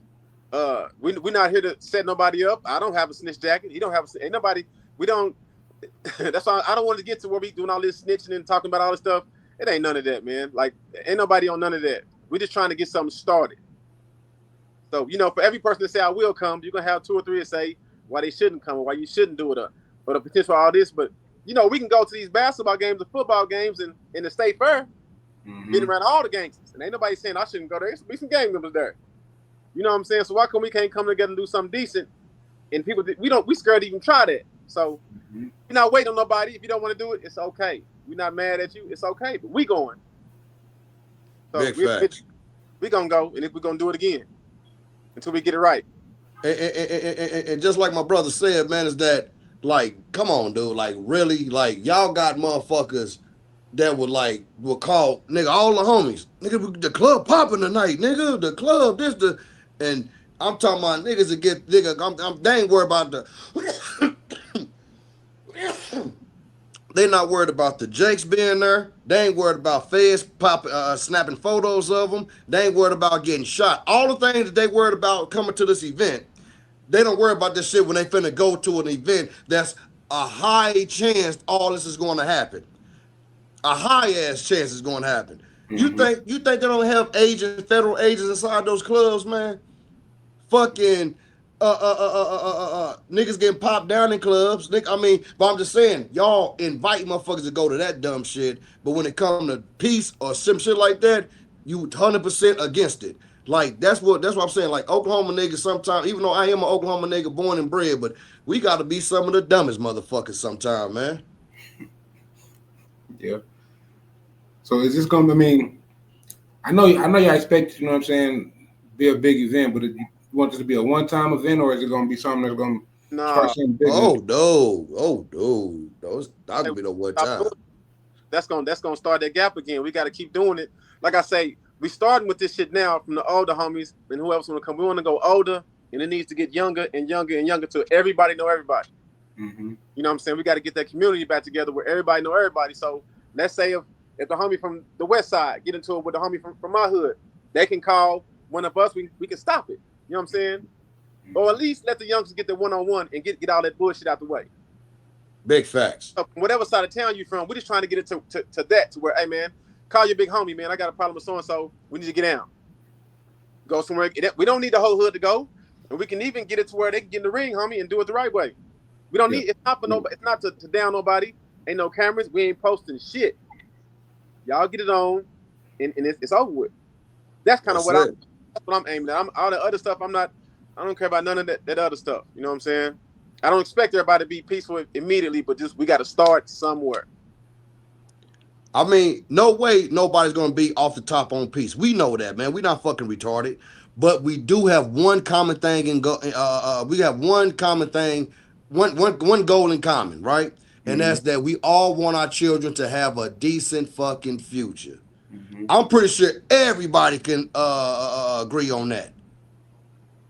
We're not here to set nobody up. I don't have a snitch jacket. You don't have ain't nobody. We don't. That's why I don't want to get to where we doing all this snitching and talking about all this stuff. It ain't none of that, man. Like ain't nobody on none of that. We're just trying to get something started. So, you know, for every person to say I will come, you're going to have 2 or 3 to say why they shouldn't come or why you shouldn't do it, or the potential for all this. But, you know, we can go to these basketball games or football games in the state fair, getting around all the gangsters. And ain't nobody saying I shouldn't go there. There should be some gang members there. You know what I'm saying? So why come we can't come together and do something decent? And people, we scared to even try that. So you're not waiting on nobody. If you don't want to do it, it's okay. We're not mad at you. It's okay. But we going. So we going to go, and if we're going to do it again. Until we get it right. And just like my brother said, man, is that, like, come on, dude. Like, really, like, y'all got motherfuckers that will call, nigga, all the homies. Nigga, the club popping tonight, nigga. The club, and I'm talking about niggas that get, nigga, they ain't worried about the, they not worried about the Jakes being there. They ain't worried about Fez snapping photos of them. They ain't worried about getting shot. All the things that they worried about coming to this event, they don't worry about this shit when they finna go to an event that's a high chance all this is going to happen. A high ass chance is going to happen. You think they don't have federal agents inside those clubs, man? Fucking niggas getting popped down in clubs. I mean, but I'm just saying, y'all invite motherfuckers to go to that dumb shit. But when it comes to peace or some shit like that, you 100% against it. Like that's what I'm saying. Like Oklahoma niggas sometimes, even though I am an Oklahoma nigga born and bred, but we got to be some of the dumbest motherfuckers sometime, man. Yeah. So is this gonna? I mean, I know y'all expect, you know what I'm saying, be a big event, but you want this to be a one-time event, or is it gonna be something that's gonna start Nah, something bigger? Oh no, oh no, those not hey, gonna be no one stop doing time. it. That's gonna start that gap again. We got to keep doing it. Like I say, we starting with this shit now from the older homies and who else want to come. We want to go older, and it needs to get younger and younger and younger till everybody know everybody. Mm-hmm. You know what I'm saying? We got to get that community back together where everybody know everybody. So let's say if the homie from the west side get into it with the homie from my hood, they can call one of us. We can stop it. You know what I'm saying? Or at least let the youngsters get their one-on-one and get all that bullshit out the way. Big facts. So whatever side of town you from, we're just trying to get it to that, to where, hey man, call your big homie, man. I got a problem with so and so. We need to get down. Go somewhere. We don't need the whole hood to go, and we can even get it to where they can get in the ring, homie, and do it the right way. We don't Yeah. need. It's not for nobody. It's not to down nobody. Ain't no cameras. We ain't posting shit. Y'all get it on, and it's over with. That's kind of That's it. that's what I'm aiming at. All the other stuff. I don't care about none of that other stuff. You know what I'm saying? I don't expect everybody to be peaceful immediately, but just we got to start somewhere. I mean, no way nobody's gonna be off the top on peace. We know that, man. We're not fucking retarded, but we do have one common thing and go. We have one common thing, one goal in common, right? And Mm-hmm. that's that we all want our children to have a decent fucking future. Mm-hmm. I'm pretty sure everybody can agree on that.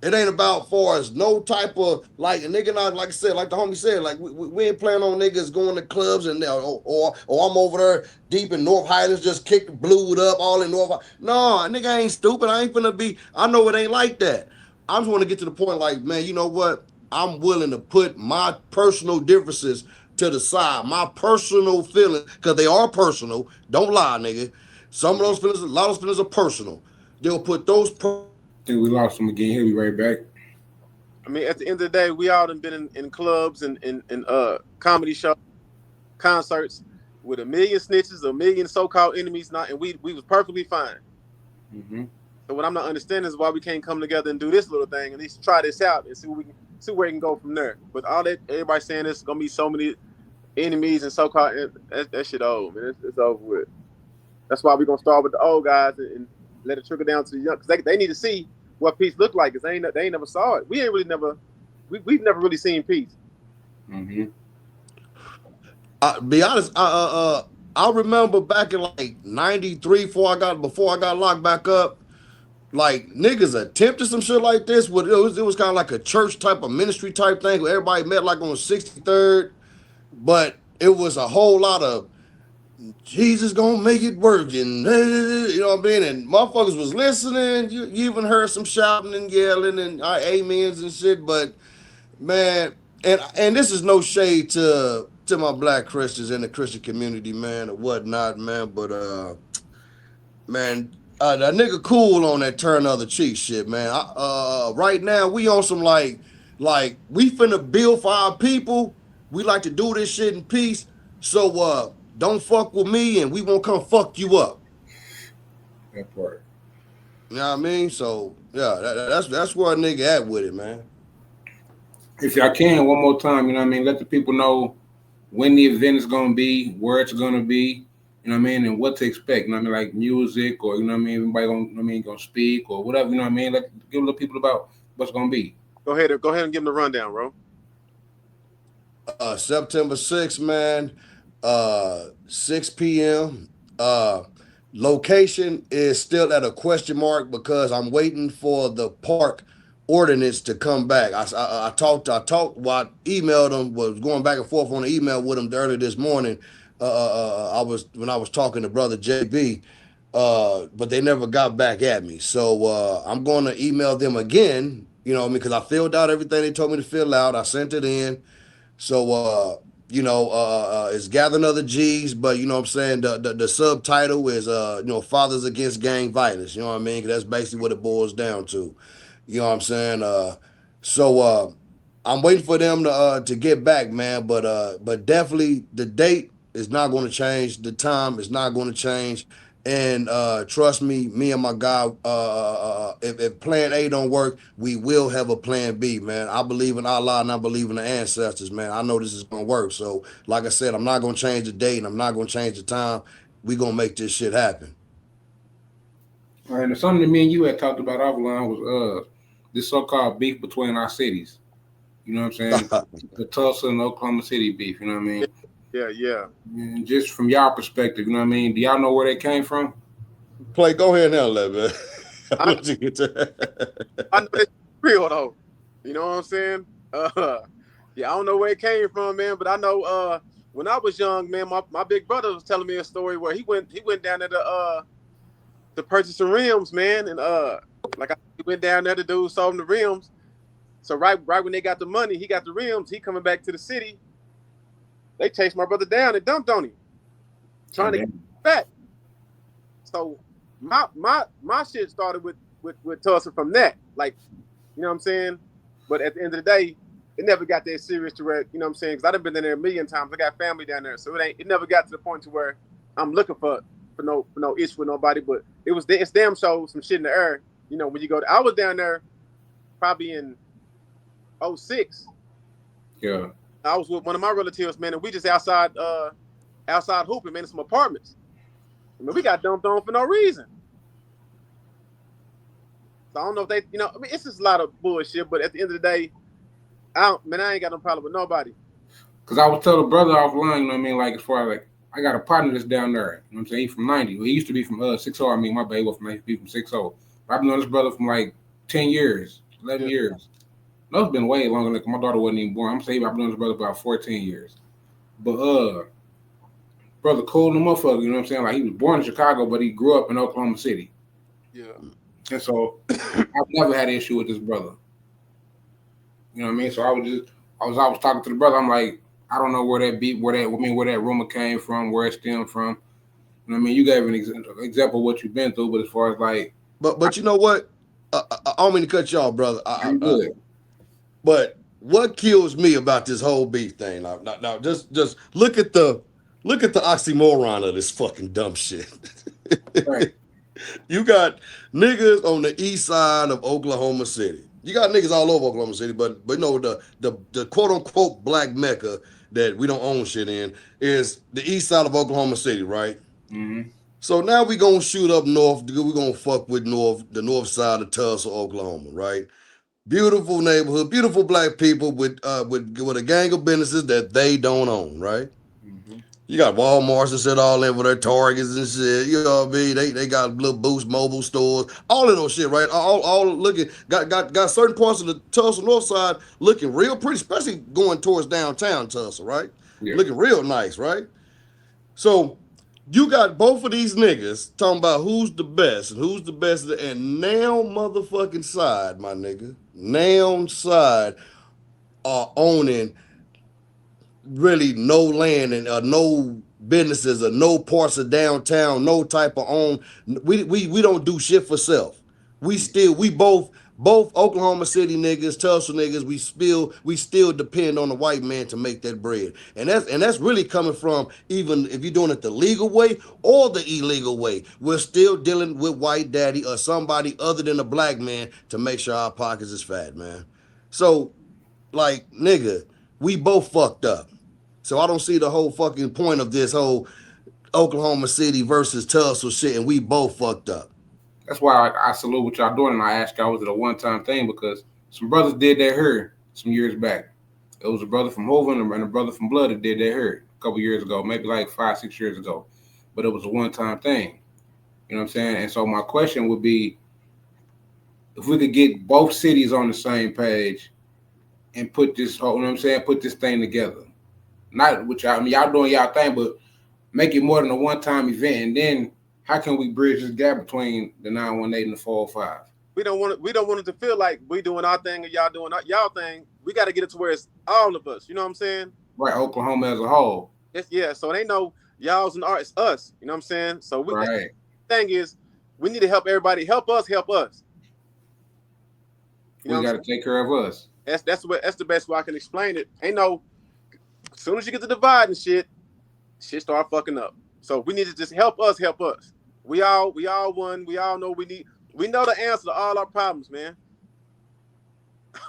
It ain't about for us no type of like a nigga not like I said, like the homie said, like we ain't planning on niggas going to clubs and or I'm over there deep in North Highlands just kicked blued up all in North. No, nigga ain't stupid. I ain't finna be. I know it ain't like that. I just want to get to the point like, man, you know what? I'm willing to put my personal differences to the side, my personal feelings, because they are personal. Don't lie, nigga. Some of those feelings, a lot of those feelings are personal. They'll put those I think we lost him again. He'll be right back. I mean, at the end of the day, we all done been in clubs and comedy shows, concerts with a million snitches, a million so-called enemies, not, and we was perfectly fine. Mm-hmm. So what I'm not understanding is why we can't come together and do this little thing, at least try this out and see where we can go from there. But all that everybody saying there's gonna be so many enemies and so-called that shit old, man. It's over with. That's why we're gonna start with the old guys and let it trickle down to the young, because they need to see what peace look like, because they ain't never saw it. We ain't really never we've never really seen peace. Mm-hmm. Be honest, I remember back in like '93, before I got locked back up, like niggas attempted some shit like this. With it was kind of like a church type of ministry type thing where everybody met like on 63rd, but it was a whole lot of Jesus gonna make it work, and you know what I mean. And motherfuckers was listening. You even heard some shouting and yelling and amens and shit, but man, and this is no shade to my black Christians in the Christian community, man, or whatnot, man. But man, that nigga cool on that turn other cheek shit, man. Right now we on some like we finna build for our people. We like to do this shit in peace. So don't fuck with me, and we won't come fuck you up. That part. You know what I mean? So yeah, that's where a nigga at with it, man. If y'all can, one more time, you know what I mean, let the people know when the event is gonna be, where it's gonna be, you know what I mean, and what to expect. You know what I mean, like music, or you know what I mean, everybody gonna, you know what I mean, gonna speak or whatever. You know what I mean. Let give the people about what's gonna be. Go ahead and give them the rundown, bro. September 6th, man. 6 p.m. Location is still at a question mark because I'm waiting for the park ordinance to come back. I talked, well, I emailed them, was going back and forth on the email with them earlier this morning. When I was talking to brother JB, but they never got back at me. So I'm going to email them again, you know, because I filled out everything they told me to fill out. I sent it in. So it's gathering other G's, but you know what I'm saying, the subtitle is Fathers Against Gang Violence. You know what I mean? 'Cause that's basically what it boils down to. You know what I'm saying? I'm waiting for them to get back, man. But definitely the date is not going to change. The time is not going to change. And trust me, me and my guy, if plan A don't work, we will have a plan B, man. I believe in Allah and I believe in the ancestors, man. I know this is gonna work. So, like I said, I'm not gonna change the date and I'm not gonna change the time. We gonna make this shit happen. All right, and something that me and you had talked about offline was this so-called beef between our cities. You know what I'm saying? The Tulsa and Oklahoma City beef. You know what I mean? Yeah. And just from y'all perspective, you know what I mean? Do y'all know where they came from? Play, go ahead now, man. I know it's real though. You know what I'm saying? Yeah, I don't know where it came from, man, but I know when I was young, man, my big brother was telling me a story where he went down there to purchase some rims, man, and he went down there, the dude sold him the rims. So right when they got the money, he got the rims. He coming back to the city. They chased my brother down and dumped on him, trying to get him back. So my shit started with Tulsa from that, like, you know what I'm saying. But at the end of the day, it never got that serious to where, you know what I'm saying, because I've been down there a million times. I got family down there, so it never got to the point to where I'm looking for no issue with nobody. But it's damn show some shit in the air. You know, when you go I was down there probably in 2006. Yeah. I was with one of my relatives, man, and we just outside hooping, man, in some apartments. I mean, we got dumped on for no reason. So I don't know if they, you know, I mean, it's just a lot of bullshit, but at the end of the day, I ain't got no problem with nobody. Because I was telling a brother offline, you know what I mean, like, as far as, like, I got a partner that's down there, you know what I'm saying, he's from 90. Well, he used to be from 6-0, I mean, my baby was from 6-0. I've known this brother from, like, 10 years, 11 years. No, it's been way longer than my daughter wasn't even born. I'm saying I've known this brother about 14 years. But, brother cool no motherfucker, you know what I'm saying? Like, he was born in Chicago, but he grew up in Oklahoma City. Yeah. And so I've never had an issue with this brother. You know what I mean? So I was talking to the brother. I'm like, I don't know where that rumor came from, where it stemmed from. You know what I mean? You gave an example of what you've been through, but as far as like, but you know what? I don't mean to cut you off, brother. I'm good. But what kills me about this whole beef thing? Now, just look at the oxymoron of this fucking dumb shit. Right. You got niggas on the east side of Oklahoma City. You got niggas all over Oklahoma City, but you know the quote unquote black mecca that we don't own shit in is the east side of Oklahoma City, right? Mm-hmm. So now we gonna shoot up north. We gonna fuck with the north side of Tulsa, Oklahoma, right? Beautiful neighborhood, beautiful black people with a gang of businesses that they don't own, right? Mm-hmm. You got Walmarts and shit all in with their Targets and shit. You know what I mean? They got little Boost mobile stores, all of those shit, right? All looking got certain parts of the Tulsa north side looking real pretty, especially going towards downtown Tulsa, right? Yeah. Looking real nice, right? So you got both of these niggas talking about who's the best and now motherfucking side, my nigga. Now side are owning really no land and no businesses or no parts of downtown, no type of own. We don't do shit for self. We both Oklahoma City niggas, Tulsa niggas, we still depend on the white man to make that bread. And that's really coming from, even if you're doing it the legal way or the illegal way, we're still dealing with white daddy or somebody other than a black man to make sure our pockets is fat, man. So, like, nigga, we both fucked up. So I don't see the whole fucking point of this whole Oklahoma City versus Tulsa shit, and we both fucked up. That's why I salute what y'all doing, and I asked y'all, was it a one-time thing? Because some brothers did that here some years back. It was a brother from Hovind and a brother from Blood that did that here a couple years ago, maybe like 5-6 years ago. But it was a one-time thing. You know what I'm saying? And so my question would be, if we could get both cities on the same page and put this, you know what I'm saying, put this thing together. Not with y'all, I mean, y'all doing y'all thing, but make it more than a one-time event. And then how can we bridge this gap between the 918 and the 405? We don't want it to feel like we doing our thing and y'all doing y'all thing. We got to get it to where it's all of us. You know what I'm saying? Right, Oklahoma as a whole. Yeah, so it ain't no y'all's and ours, it's us. You know what I'm saying? So right. The thing is, we need to help everybody. Help us. You know we got to take care of us. That's the best way I can explain it. Ain't no, as soon as you get to divide and shit start fucking up. So we need to just help us. We all won. We all know we need. We know the answer to all our problems, man.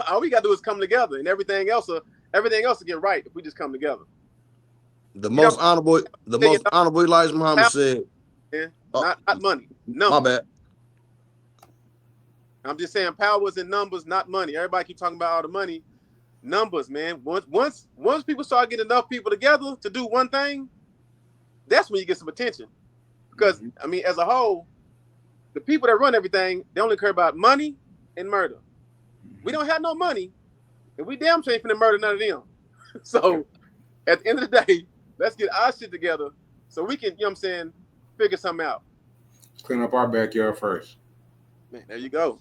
All we gotta do is come together, and everything else will get right if we just come together. The most honorable Elijah Muhammad said, yeah, not money. No, my bad. I'm just saying power is in numbers, not money. Everybody keep talking about all the money. Numbers, man. Once people start getting enough people together to do one thing, that's when you get some attention. Because I mean, as a whole, the people that run everything, they only care about money and murder. We don't have no money, and we damn sure ain't finna murder none of them. So at the end of the day, let's get our shit together so we can, you know what I'm saying, figure something out. Clean up our backyard first. Man, there you go.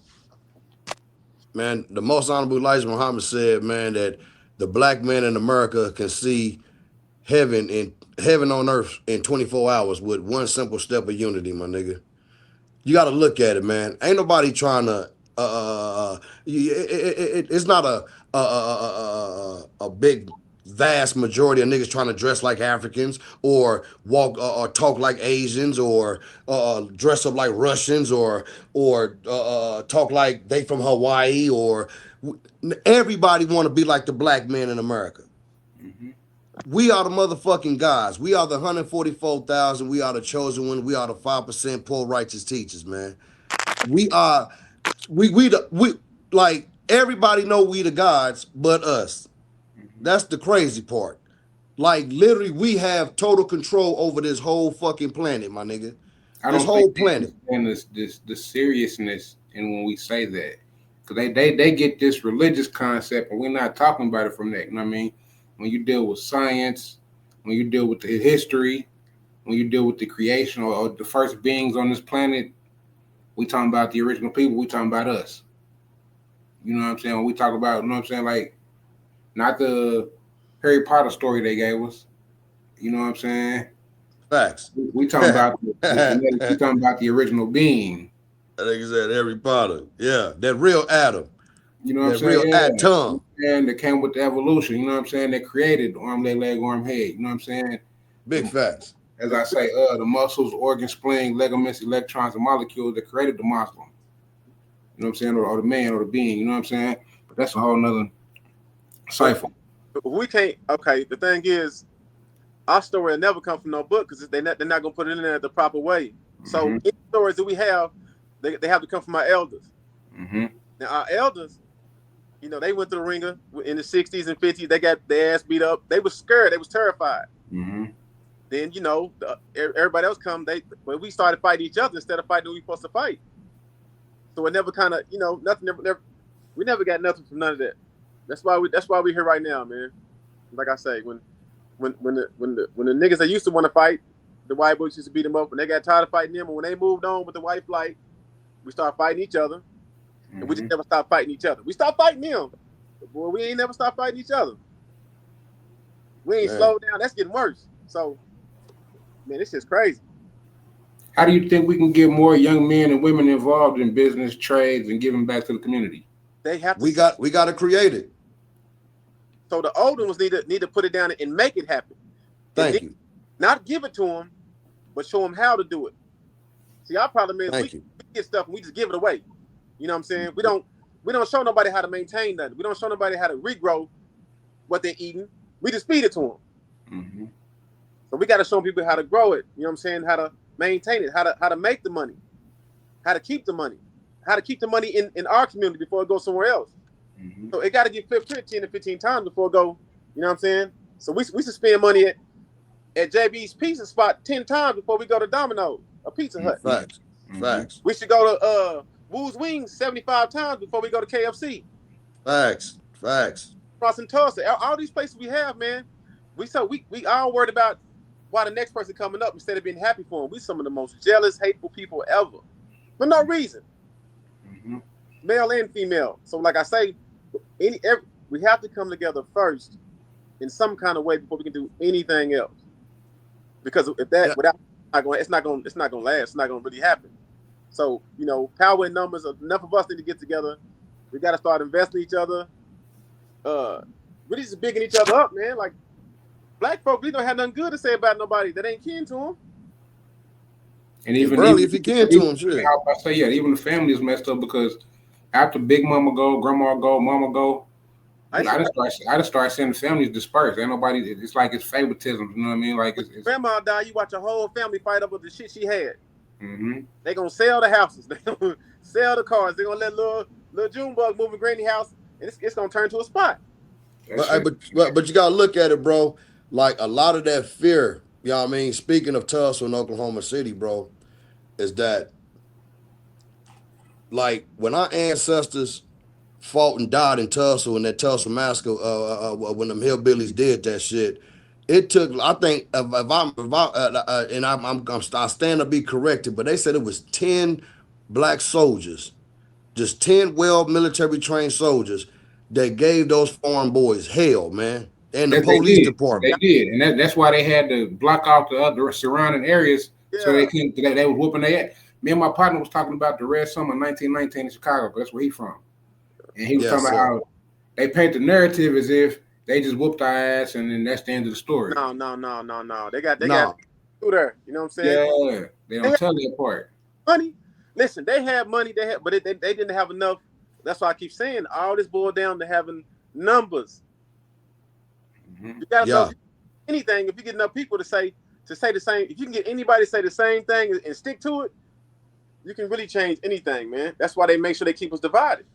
Man, the most honorable Elijah Muhammad said, man, that the black man in America can see heaven on earth in 24 hours with one simple step of unity, my nigga. You got to look at it, man. Ain't nobody trying to. It's not a big vast majority of niggas trying to dress like Africans or walk or talk like Asians or dress up like Russians or talk like they from Hawaii or everybody want to be like the black man in America. Mm-hmm. We are the motherfucking guys. We are the 144,000. We are the chosen one. We are the 5% poor righteous teachers, man. We are we like everybody know we the gods but us. That's the crazy part. Like literally, we have total control over this whole fucking planet, my nigga. This whole planet. And the seriousness, and when we say that, because they get this religious concept, and we're not talking about it from that. You know what I mean? When you deal with science, when you deal with the history, when you deal with the creation or the first beings on this planet, we talking about the original people. We talking about us. You know what I'm saying? When we talk about, you know what I'm saying, like not the Harry Potter story they gave us. You know what I'm saying? Facts. We talking about we talking about the original being. I think you said Harry Potter. Yeah, that real Adam. You know what I'm saying? Real atom. And that came with the evolution. You know what I'm saying? That created arm, leg, arm, head. You know what I'm saying? Big facts. As I say, the muscles, organs, spleen, ligaments, electrons, and molecules that created the monster. You know what I'm saying? Or the man or the being. You know what I'm saying? But that's a whole nother cipher. We can't. Okay, the thing is, our story will never come from no book because they're not gonna put it in there the proper way. So any stories that we have, they have to come from our elders. Mm-hmm. Now our elders, you know, they went through the ringer in the 60s and 50s. They got their ass beat up. They was scared. They was terrified. Mm-hmm. Then you know, everybody else come. We started fighting each other instead of fighting who we supposed to fight. So it never kind of, you know, nothing. We never got nothing from none of that. That's why we here right now, man. Like I say, when the niggas that used to want to fight, the white boys used to beat them up. When they got tired of fighting them, and when they moved on with the white flight, we started fighting each other, and we just never stopped fighting each other. We stopped fighting them, but boy, we ain't never stopped fighting each other. We ain't slowed down. That's getting worse. So, man, this is crazy. How do you think we can get more young men and women involved in business, trades, and giving back to the community? They have to. We got to create it. So the older ones need to put it down and make it happen. Thank you. Not give it to them, but show them how to do it. See, our problem is we get stuff and we just give it away. You know what I'm saying? We don't show nobody how to maintain nothing. We don't show nobody how to regrow what they're eating. We just feed it to them. Mm-hmm. So we got to show people how to grow it. You know what I'm saying? How to maintain it. How to make the money. How to keep the money. How to keep the money in our community before it goes somewhere else. Mm-hmm. So it got to get 10 to 15 times before it go. You know what I'm saying? So we should spend money at JB's pizza spot 10 times before we go to Domino's or Pizza Hut. Facts. Mm-hmm. Facts. We should go to Woo's Wings 75 times before we go to KFC. Facts. Cross and Tulsa. All these places we have, man. We all worried about why the next person coming up instead of being happy for them. We some of the most jealous, hateful people ever. For no reason. Mm-hmm. Male and female. So like I say, we have to come together first in some kind of way before we can do anything else. Because if that it's not gonna last. It's not gonna really happen. So you know, power in numbers. Enough of us need to get together. We got to start investing in each other. Really just bigging each other up, man. Like black folk, we don't have nothing good to say about nobody that ain't kin to them. And even Burley, if you can, to him, sure. I say, yeah, even the family is messed up because after Big Mama go, Grandma go, Mama go, I just start seeing the families dispersed. Ain't nobody. It's like it's favoritism. You know what I mean? Like it's grandma died, you watch a whole family fight over the shit she had. Mm-hmm. They gonna sell the houses. They gonna sell the cars. They gonna let little Junebug move in Granny house, and it's gonna turn to a spot. But you gotta look at it, bro. Like a lot of that fear. You know what I mean? Speaking of Tulsa and Oklahoma City, bro, is that like when our ancestors fought and died in Tulsa when that Tulsa massacre, when them hillbillies did that shit, it took. I think I stand to be corrected, but they said it was 10 black soldiers, just 10 well military trained soldiers that gave those foreign boys hell, man, and the police department. They did, and that's why they had to block out the other surrounding areas so they couldn't. They was whooping their ass. Me and my partner was talking about the Red Summer 1919 in Chicago. That's where he's from. And he was talking about how they paint the narrative as if they just whooped our ass and then that's the end of the story. No. They got through there. You know what I'm saying? Yeah, they don't tell that part. Money. Listen, they had money. But they didn't have enough. That's why I keep saying all this boiled down to having numbers. Mm-hmm. You gotta know anything. If you get enough people to say the same, if you can get anybody to say the same thing and stick to it, you can really change anything, man. That's why they make sure they keep us divided.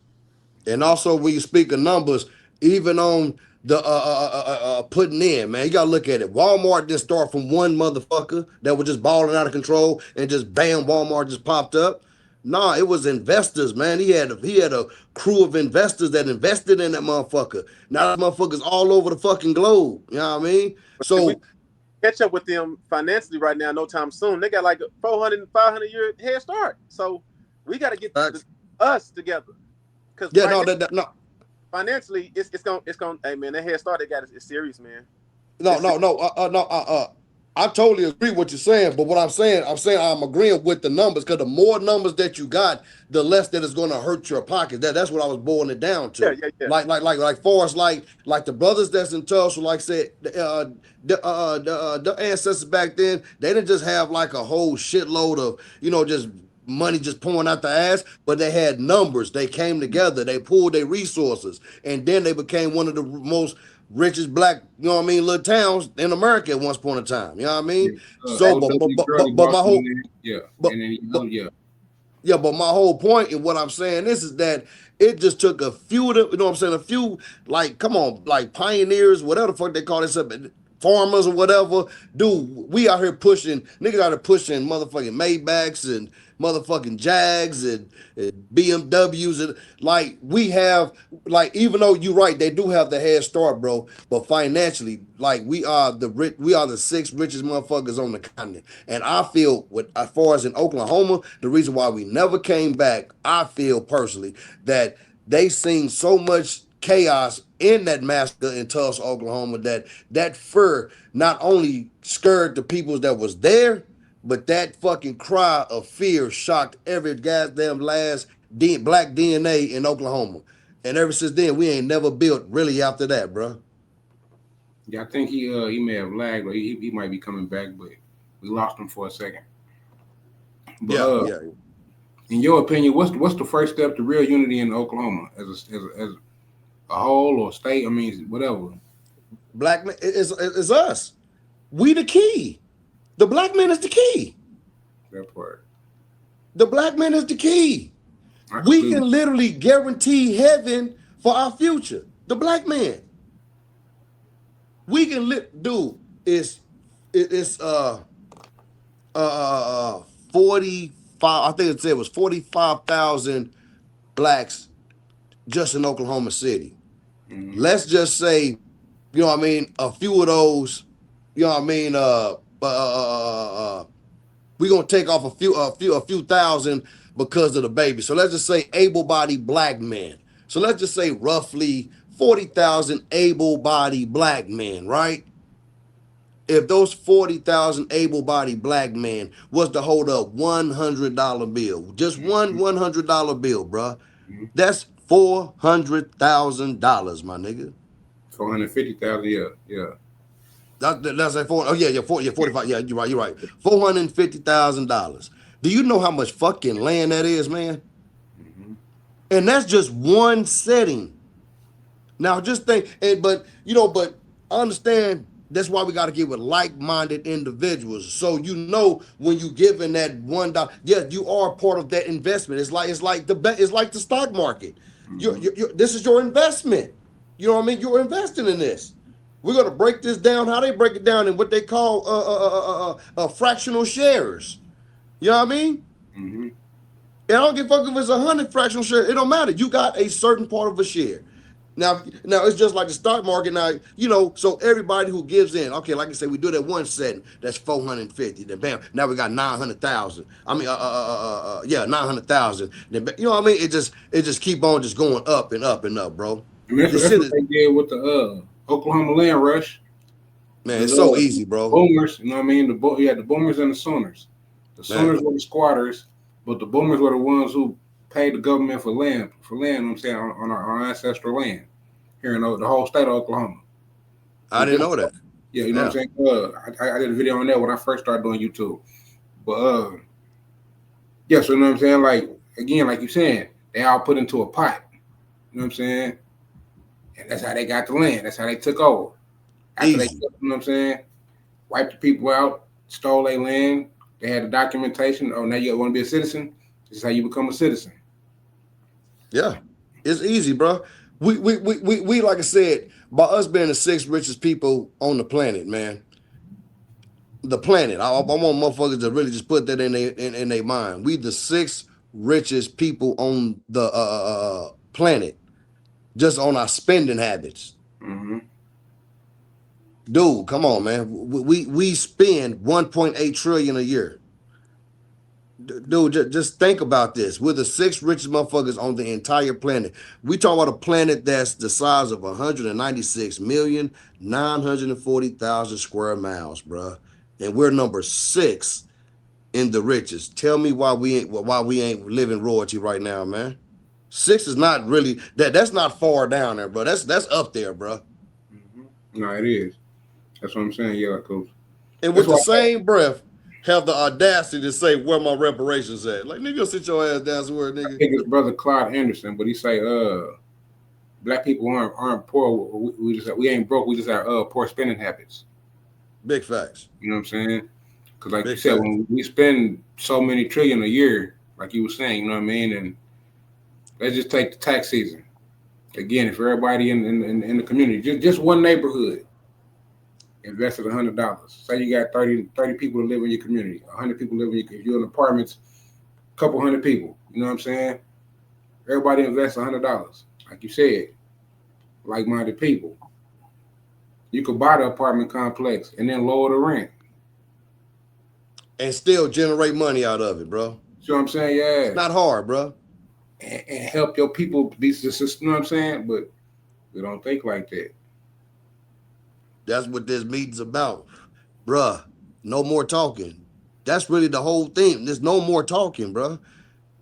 And also, when you speak of numbers, even on the putting in, man, you gotta look at it. Walmart didn't start from one motherfucker that was just balling out of control and just bam, Walmart just popped up. Nah, it was investors, man. He had a crew of investors that invested in that motherfucker. Now that motherfucker's all over the fucking globe. You know what I mean? So catch up with them financially right now, no time soon. They got like a 400, 500 year head start. So we got to get us together. No. Financially, it's gonna. Hey man, that head start they got is serious, man. I totally agree with what you're saying, but what I'm saying I'm agreeing with the numbers because the more numbers that you got, the less that it's going to hurt your pocket. That's what I was boiling it down to. Yeah. Like far as like the brothers that's in Tulsa, like I said, the ancestors back then, they didn't just have like a whole shitload of just money just pouring out the ass, but they had numbers. They came together, they pooled their resources, and then they became one of the most richest black, little towns in America at once point in time. You know what I mean? But my whole point in what I'm saying is that it just took a few, a few, like, come on, like pioneers, whatever the fuck they call this up, farmers or whatever. Dude, we out here pushing, niggas out here pushing motherfucking Maybachs and motherfucking Jags and BMWs, and like we have, like, even though you're right, they do have the head start, bro, but financially, like we are the 6th richest motherfuckers on the continent. And I feel, as far as in Oklahoma, the reason why we never came back, I feel personally that they seen so much chaos in that massacre in Tulsa, Oklahoma, that fear not only scared the peoples that was there, but that fucking cry of fear shocked every goddamn last black DNA in Oklahoma. And ever since then, we ain't never built really after that, bro. Yeah, I think he may have lagged, or he might be coming back, but we lost him for a second. But, yeah. In your opinion, what's the first step to real unity in Oklahoma as a whole or state? I mean, whatever. Black man is us. We the key. The black man is the key. That part. The black man is the key. We can literally guarantee heaven for our future. The black man. We can dude. It's 45. I think it was 45,000 blacks just in Oklahoma City. Mm-hmm. Let's just say, a few of those, we're gonna take off a few thousand because of the baby. So let's just say able-bodied black men. So let's just say roughly 40,000 able-bodied black men, right? If those 40,000 able-bodied black men was to hold up $100 bill, just one $100 bill, bro, that's $400,000, my nigga. 450,000, yeah. That's like 45. Yeah, you're right. $450,000. Do you know how much fucking land that is, man? And that's just one setting. Now just think, but I understand that's why we got to get with like-minded individuals. So when you giving that $1, yes, you are part of that investment. It's like the stock market. This is your investment. You know what I mean? You're investing in this. We're gonna break this down. How they break it down in what they call fractional shares. You know what I mean? Mm-hmm. And I don't give a fuck if it's 100 fractional shares. It don't matter. You got a certain part of a share. Now it's just like the stock market. Now, so everybody who gives in, okay, like I said, we do that one setting, that's 450. Then bam, now we got 900,000. I mean, 900,000. Then you know what I mean? It just keep on just going up and up and up, bro. I mean, that's what they did with the Oklahoma land rush. Man, it's so easy, bro. Boomers, you know what I mean? You had the boomers and the Sooners. The Sooners were the squatters, but the boomers were the ones who paid the government for land, you know what I'm saying, on our ancestral land here in the whole state of Oklahoma. I didn't know that. Yeah, you know what I'm saying? I did a video on that when I first started doing YouTube. But, yeah, so you know what I'm saying? Like, again, like you're saying, they all put into a pot. You know what I'm saying? And that's how they got the land. That's how they took over. After they, you know what I'm saying? Wiped the people out, stole their land. They had the documentation. Oh, now you want to be a citizen? This is how you become a citizen. Yeah, it's easy, bro. We like I said, by us being the 6th richest people on the planet, man. The planet. I want motherfuckers to really just put that in their mind. We the 6th richest people on the planet, just on our spending habits. Mm-hmm. Dude, come on, man. We spend 1.8 trillion a year. Dude, just think about this. We're the 6th richest motherfuckers on the entire planet. We talk about a planet that's the size of 196,940,000 square miles, bro. And we're number 6 in the richest. Tell me why we ain't living royalty right now, man. 6 is not really that's not far down there, bro. That's up there, bro. Mm-hmm. No, it is. That's what I'm saying. Yeah, Coach. And with the same breath, have the audacity to say where my reparations at. Like, nigga, sit your ass down somewhere, nigga. I think it's brother Clyde Anderson, but he say, black people aren't poor. We ain't broke. We just have poor spending habits. Big facts. You know what I'm saying? Because like you said, when we spend so many trillion a year, like you were saying, you know what I mean? And let's just take the tax season. Again, if everybody in the community, just one neighborhood, invested $100. Say you got 30 people to live in your community, 100 people live in your, if you're in apartments, a couple hundred people. You know what I'm saying? Everybody invests $100. Like you said, like-minded people. You could buy the apartment complex and then lower the rent. And still generate money out of it, bro. See what I'm saying? Yeah. It's not hard, bro. And help your people be successful, you know what I'm saying? But we don't think like that. That's what this meeting's about. Bruh, no more talking. That's really the whole thing. There's no more talking, bruh.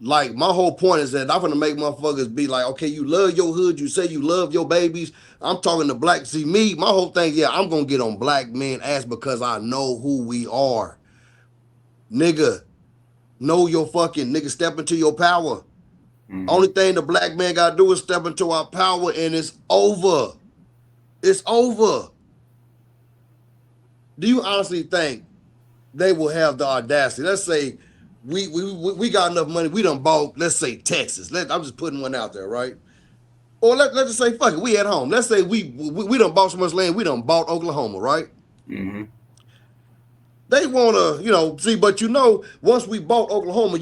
Like, my whole point is that I'm going to make motherfuckers be like, okay, you love your hood. You say you love your babies. I'm talking to black. See, me, my whole thing, yeah, I'm going to get on black men ass because I know who we are. Nigga, know your fucking, nigga, step into your power. Mm-hmm. Only thing the black man got to do is step into our power and it's over. It's over. Do you honestly think they will have the audacity? Let's say we got enough money. We done bought, let's say, Texas. I'm just putting one out there, right? Or let's just say, fuck it, we at home. Let's say we done bought so much land, we done bought Oklahoma, right? Mm-hmm. They want to, see, but once we bought Oklahoma,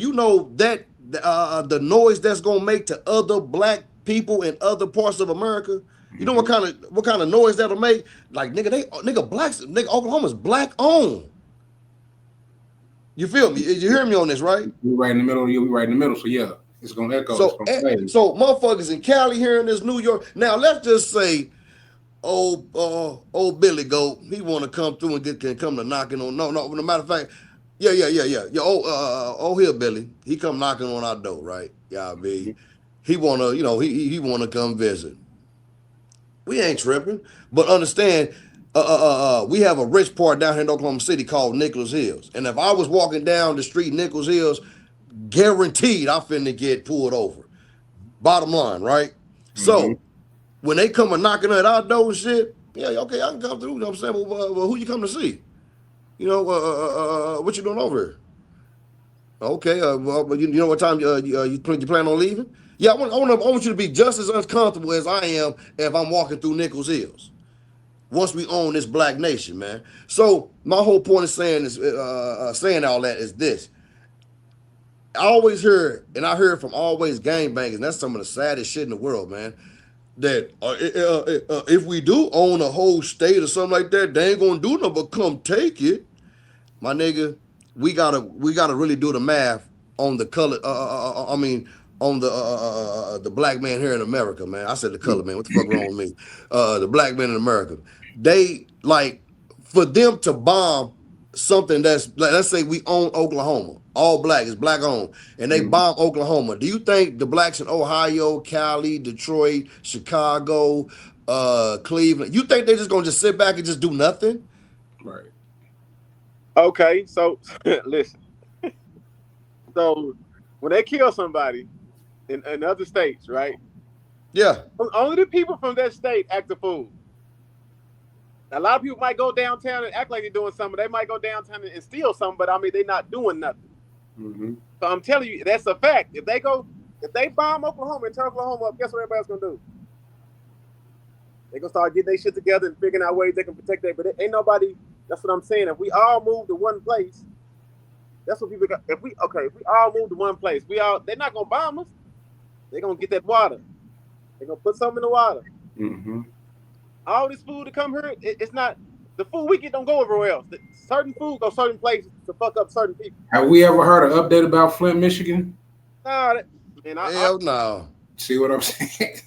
that the noise that's going to make to other black people in other parts of America. You know what kind of noise that'll make? Like, nigga, Oklahoma's black owned. You feel me? You hear me on this, right? We right in the middle. We right in the middle. So yeah, it's gonna echo. So motherfuckers in Cali hearing this, New York. Now let's just say, old Billy Goat, he want to come through and come to knocking on. No. Matter of fact, yeah. Old Hillbilly, he come knocking on our door, right? Yeah, I mean, he wanna, he wanna come visit. We ain't tripping, but understand we have a rich part down here in Oklahoma City called Nichols Hills. And if I was walking down the street Nichols Hills, guaranteed I finna get pulled over. Bottom line, right? So when they come and knocking at our door and shit, yeah, okay, I can come through. You know what I'm saying? Well, who you come to see? You know, what you doing over here? Okay, well, you know what time you plan on leaving? Yeah, I want you to be just as uncomfortable as I am if I'm walking through Nichols Hills. Once we own this black nation, man. So my whole point of saying all that is this. I always heard, and I heard from always gangbangers, and that's some of the saddest shit in the world, man. That if we do own a whole state or something like that, they ain't gonna do nothing but come take it. My nigga, we gotta really do the math on the color. On the black man here in America, man. I said the color man. What the fuck wrong with me? The black man in America. They like for them to bomb something that's like, let's say we own Oklahoma, all black, it's black owned, and they bomb Oklahoma. Do you think the blacks in Ohio, Cali, Detroit, Chicago, Cleveland, you think they just sit back and just do nothing? Right. Okay, so listen. So when they kill somebody in other states, right? Yeah. Only the people from that state act a fool. A lot of people might go downtown and act like they're doing something. They might go downtown and steal something, but I mean, they're not doing nothing. So I'm telling you, that's a fact. If they bomb Oklahoma and turn Oklahoma up, guess what everybody's gonna do? They're gonna start getting their shit together and figuring out ways they can protect that. But ain't nobody. That's what I'm saying. If we all move to one place, that's what people got. If we all move to one place, they're not gonna bomb us. They're gonna get that water. They're gonna put something in the water. All this food to come here, it's not the food we get don't go everywhere else. Certain food go certain places to fuck up certain people. Have we ever heard an update about Flint, Michigan? Hell no. See what I'm saying?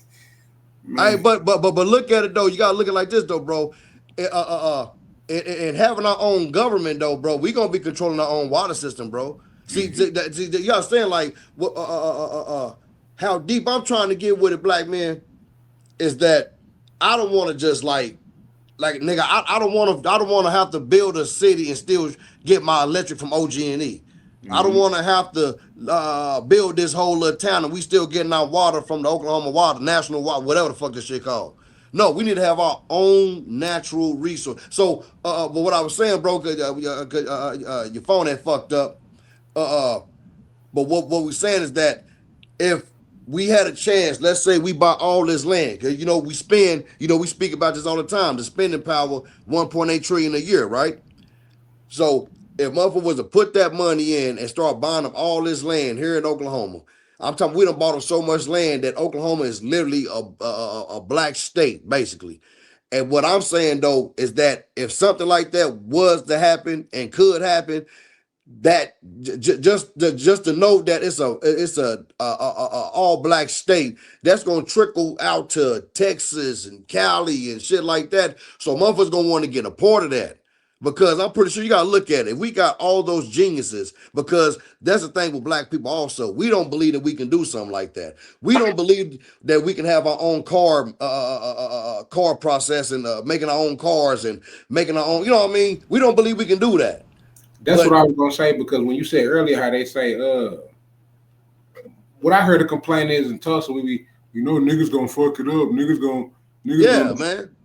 Hey, but look at it though. You gotta look at it like this though, bro. And having our own government though, bro, we gonna be controlling our own water system, bro. See, you understand like how deep I'm trying to get with it, black man, is that I don't want to just like nigga, I don't want to have to build a city and still get my electric from OG&E. I don't want to have to build this whole little town and we still getting our water from the Oklahoma water, national water, whatever the fuck this shit called. No, we need to have our own natural resource. So, but what I was saying, bro, your phone had fucked up. But what we're saying is that if we had a chance, let's say we buy all this land, because we speak about this all the time, the spending power, 1.8 trillion a year, right? So if motherfucker was to put that money in and start buying up all this land here in Oklahoma, I'm talking we done bought up so much land that Oklahoma is literally a black state, basically. And what I'm saying though is that if something like that was to happen and could happen, that just to know that it's a all black state that's gonna trickle out to Texas and Cali and shit like that. So motherfuckers gonna want to get a part of that. Because I'm pretty sure you gotta look at it. We got all those geniuses, because that's the thing with black people also. We don't believe that we can do something like that. We don't believe that we can have our own car process and making our own cars and making our own, you know what I mean? We don't believe we can do that. That's what I was gonna say, because when you said earlier how they say, what I heard the complaint is in Tulsa, we be, niggas gonna fuck it up, niggas gonna, man.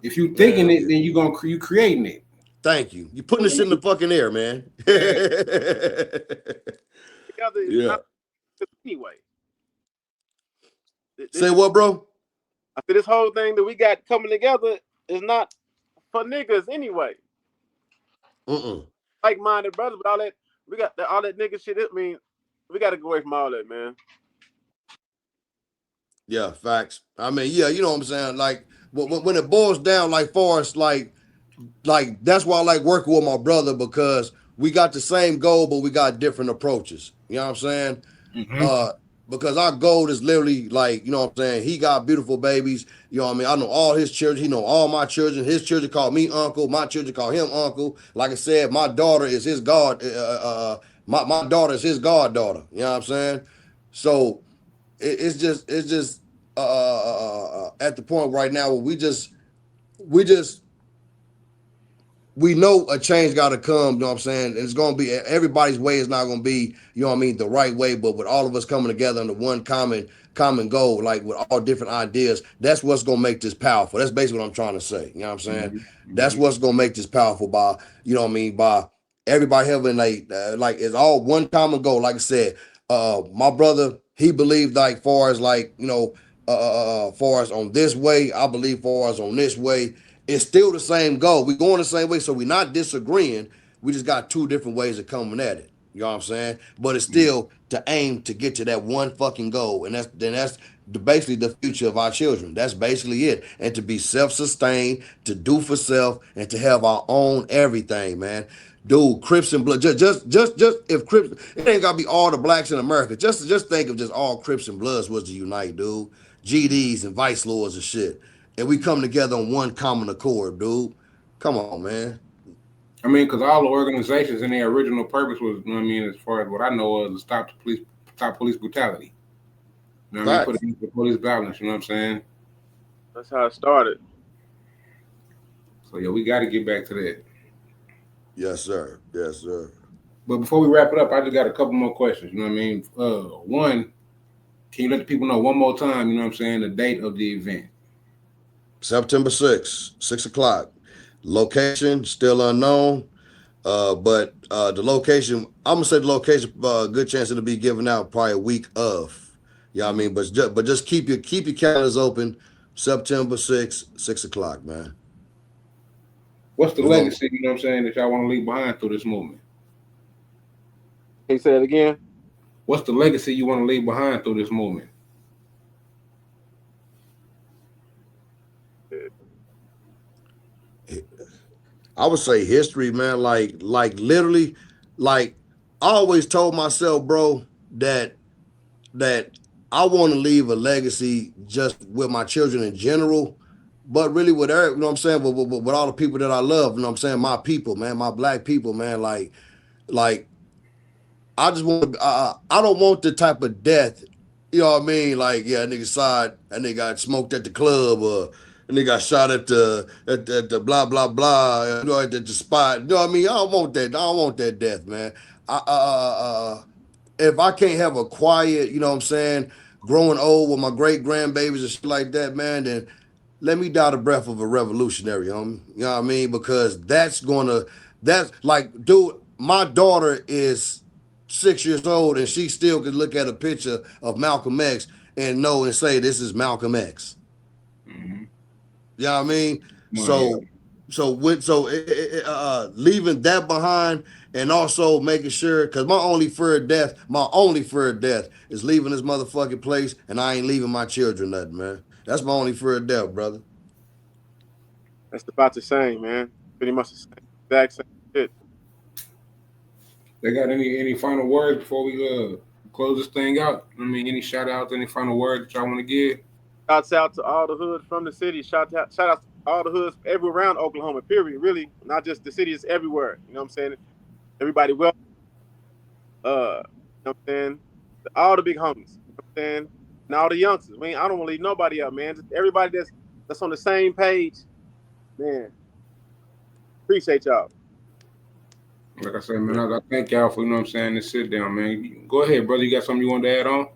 If you thinking it, then you creating it. Thank you. You putting this shit in the fucking air, man. Anyway. Say what, bro? I said this whole thing that we got coming together is not for niggas anyway. Like-minded brothers, but all that we got all that nigga shit. I mean, we got to go away from all that, man. Yeah, facts. I mean, yeah, you know what I'm saying. Like when it boils down, like far as like that's why I like working with my brother, because we got the same goal, but we got different approaches. You know what I'm saying? Because our goal is literally like, you know what I'm saying? He got beautiful babies. You know what I mean? I know all his children. He know all my children. His children call me uncle. My children call him uncle. Like I said, my daughter is his god. My daughter is his goddaughter. You know what I'm saying? So it's just at the point right now where we just we know a change got to come, you know what I'm saying? And it's going to be, everybody's way is not going to be, you know what I mean, the right way, but with all of us coming together under one common goal, like with all different ideas, that's what's going to make this powerful. That's basically what I'm trying to say, you know what I'm saying? Mm-hmm. That's what's going to make this powerful by, you know what I mean, by everybody having like it's all one common goal. Like I said, my brother, he believed like far as like, you know, far as on this way, I believe far as on this way, it's still the same goal. We're going the same way, so we're not disagreeing. We just got two different ways of coming at it. You know what I'm saying? But it's still to aim to get to that one fucking goal, and that's basically the future of our children. That's basically it. And to be self-sustained, to do for self, and to have our own everything, man. Dude, Crips and Blood. Just if Crips, it ain't gotta be all the blacks in America. Just think of just all Crips and Bloods was to unite, dude. GDs and vice lords and shit. And we come together on one common accord, dude. Come on, man. I mean, because all the organizations in their original purpose was, you know what I mean, as far as what I know of, to stop police brutality. You know what I mean? Put an end to police violence, you know what I'm saying? That's how it started. So yeah, we got to get back to that. Yes, sir. Yes, sir. But before we wrap it up, I just got a couple more questions. You know what I mean? One, can you let the people know one more time, you know what I'm saying, the date of the event? September 6th, 6 o'clock. Location still unknown. But the location, I'm gonna say the location, good chance it'll be given out probably a week of. You know what I mean? But just keep your calendars open. September 6th, 6 o'clock, man. What's the legacy, you know what I'm saying, that y'all want to leave behind through this movement? Can you say it again? What's the legacy you want to leave behind through this movement? I would say history, man. Like literally, like I always told myself, bro, that I want to leave a legacy just with my children in general, but really with Eric, you know what I'm saying, with all the people that I love, you know what I'm saying, my people, man, my black people, man, like I just want I don't want the type of death, you know what I mean, like yeah, nigga got smoked at the club, or and they got shot at the blah blah blah, you know, at the spot. You know what I mean? I don't want that death, man. If I can't have a quiet, you know what I'm saying, growing old with my great grandbabies and shit like that, man, then let me die the breath of a revolutionary, homie. You know what I mean? Because that's like, dude, my daughter is 6 years old and she still could look at a picture of Malcolm X and know and say this is Malcolm X. Mm-hmm. You know what I mean? Leaving that behind and also making sure, because my only fear of death is leaving this motherfucking place, and I ain't leaving my children nothing, man. That's my only fear of death, brother. That's about the same, man. Pretty much the same, exact same shit. They got any final words before we close this thing out? I mean, any shout outs, any final words that y'all want to give? Shouts out to all the hoods from the city. Shout out to all the hoods everywhere around Oklahoma, period. Really, not just the city, it's everywhere. You know what I'm saying? Everybody welcome. You know what I'm saying? All the big homies. You know what I'm saying? And all the youngsters. I don't want to leave nobody up, man. Just everybody that's on the same page, man. Appreciate y'all. Like I said, man, I thank y'all for, you know what I'm saying, this sit down, man. Go ahead, brother. You got something you want to add on?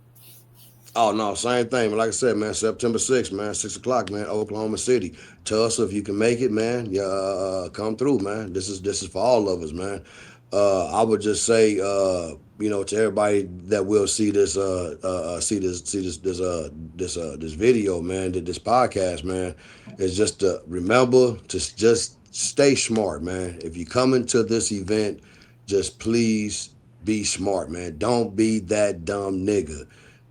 Oh, no, same thing. Like I said, man, September 6th, man, 6 o'clock, man, Oklahoma City. Tulsa, if you can make it, man, come through, man. This is for all of us, man. I would just say, you know, to everybody that will see this video, man, this podcast, man, is just to remember to just stay smart, man. If you come into this event, just please be smart, man. Don't be that dumb nigga.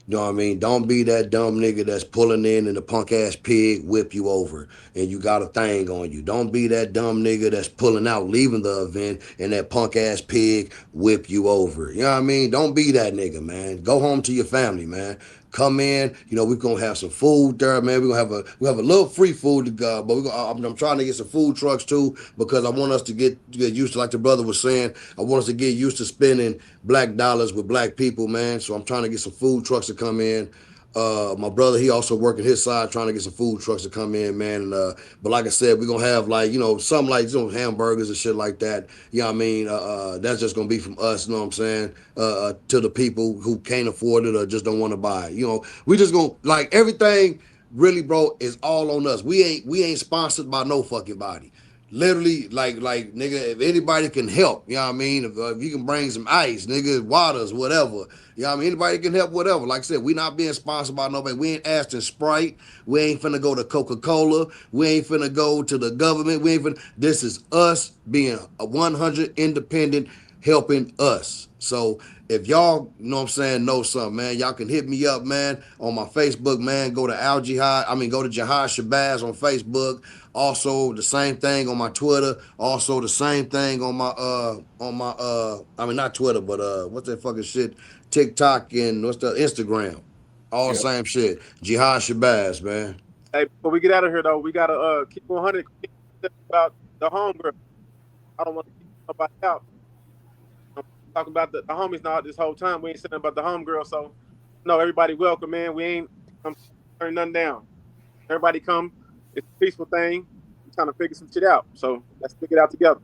You know what I mean? Don't be that dumb nigga that's pulling in and the punk ass pig whip you over and you got a thing on you. Don't be that dumb nigga that's pulling out, leaving the event, and that punk ass pig whip you over. You know what I mean? Don't be that nigga, man. Go home to your family, man. Come in, you know, we're gonna have some food there, man. We're gonna have a little free food to go, but I'm trying to get some food trucks too, because I want us to get used to, like the brother was saying, I want us to get used to spending black dollars with black people, man. So I'm trying to get some food trucks to come in. My brother, he also working his side trying to get some food trucks to come in, man. And but like I said, we're gonna have like, some like hamburgers and shit like that. You know what I mean? That's just gonna be from us, you know what I'm saying? To the people who can't afford it or just don't want to buy it. We just gonna like everything really, bro, is all on us. We ain't sponsored by no fucking body. Literally, like nigga, if anybody can help, you know what I mean? If you can bring some ice, nigga, waters, whatever. You know what I mean? Anybody can help, whatever. Like I said, we not being sponsored by nobody. We ain't asking Sprite. We ain't finna go to Coca-Cola. We ain't finna go to the government. This is us being a 100 independent, helping us. So if y'all, know something, man, y'all can hit me up, man, on my Facebook, man. Go to go to Jihad Shabazz on Facebook. Also the same thing on my Twitter. Also the same thing on my not Twitter, but what's that fucking shit? TikTok and what's the Instagram? All the same shit. Jihad Shabazz, man. Hey, before we get out of here though, we gotta keep 100 about the homegirl. I don't want to keep nobody out. I'm talking about the homies now this whole time. We ain't saying about the homegirl, so no, everybody welcome, man. We ain't turn nothing down. Everybody come. It's a peaceful thing. We're trying to figure some shit out. So let's figure it out together.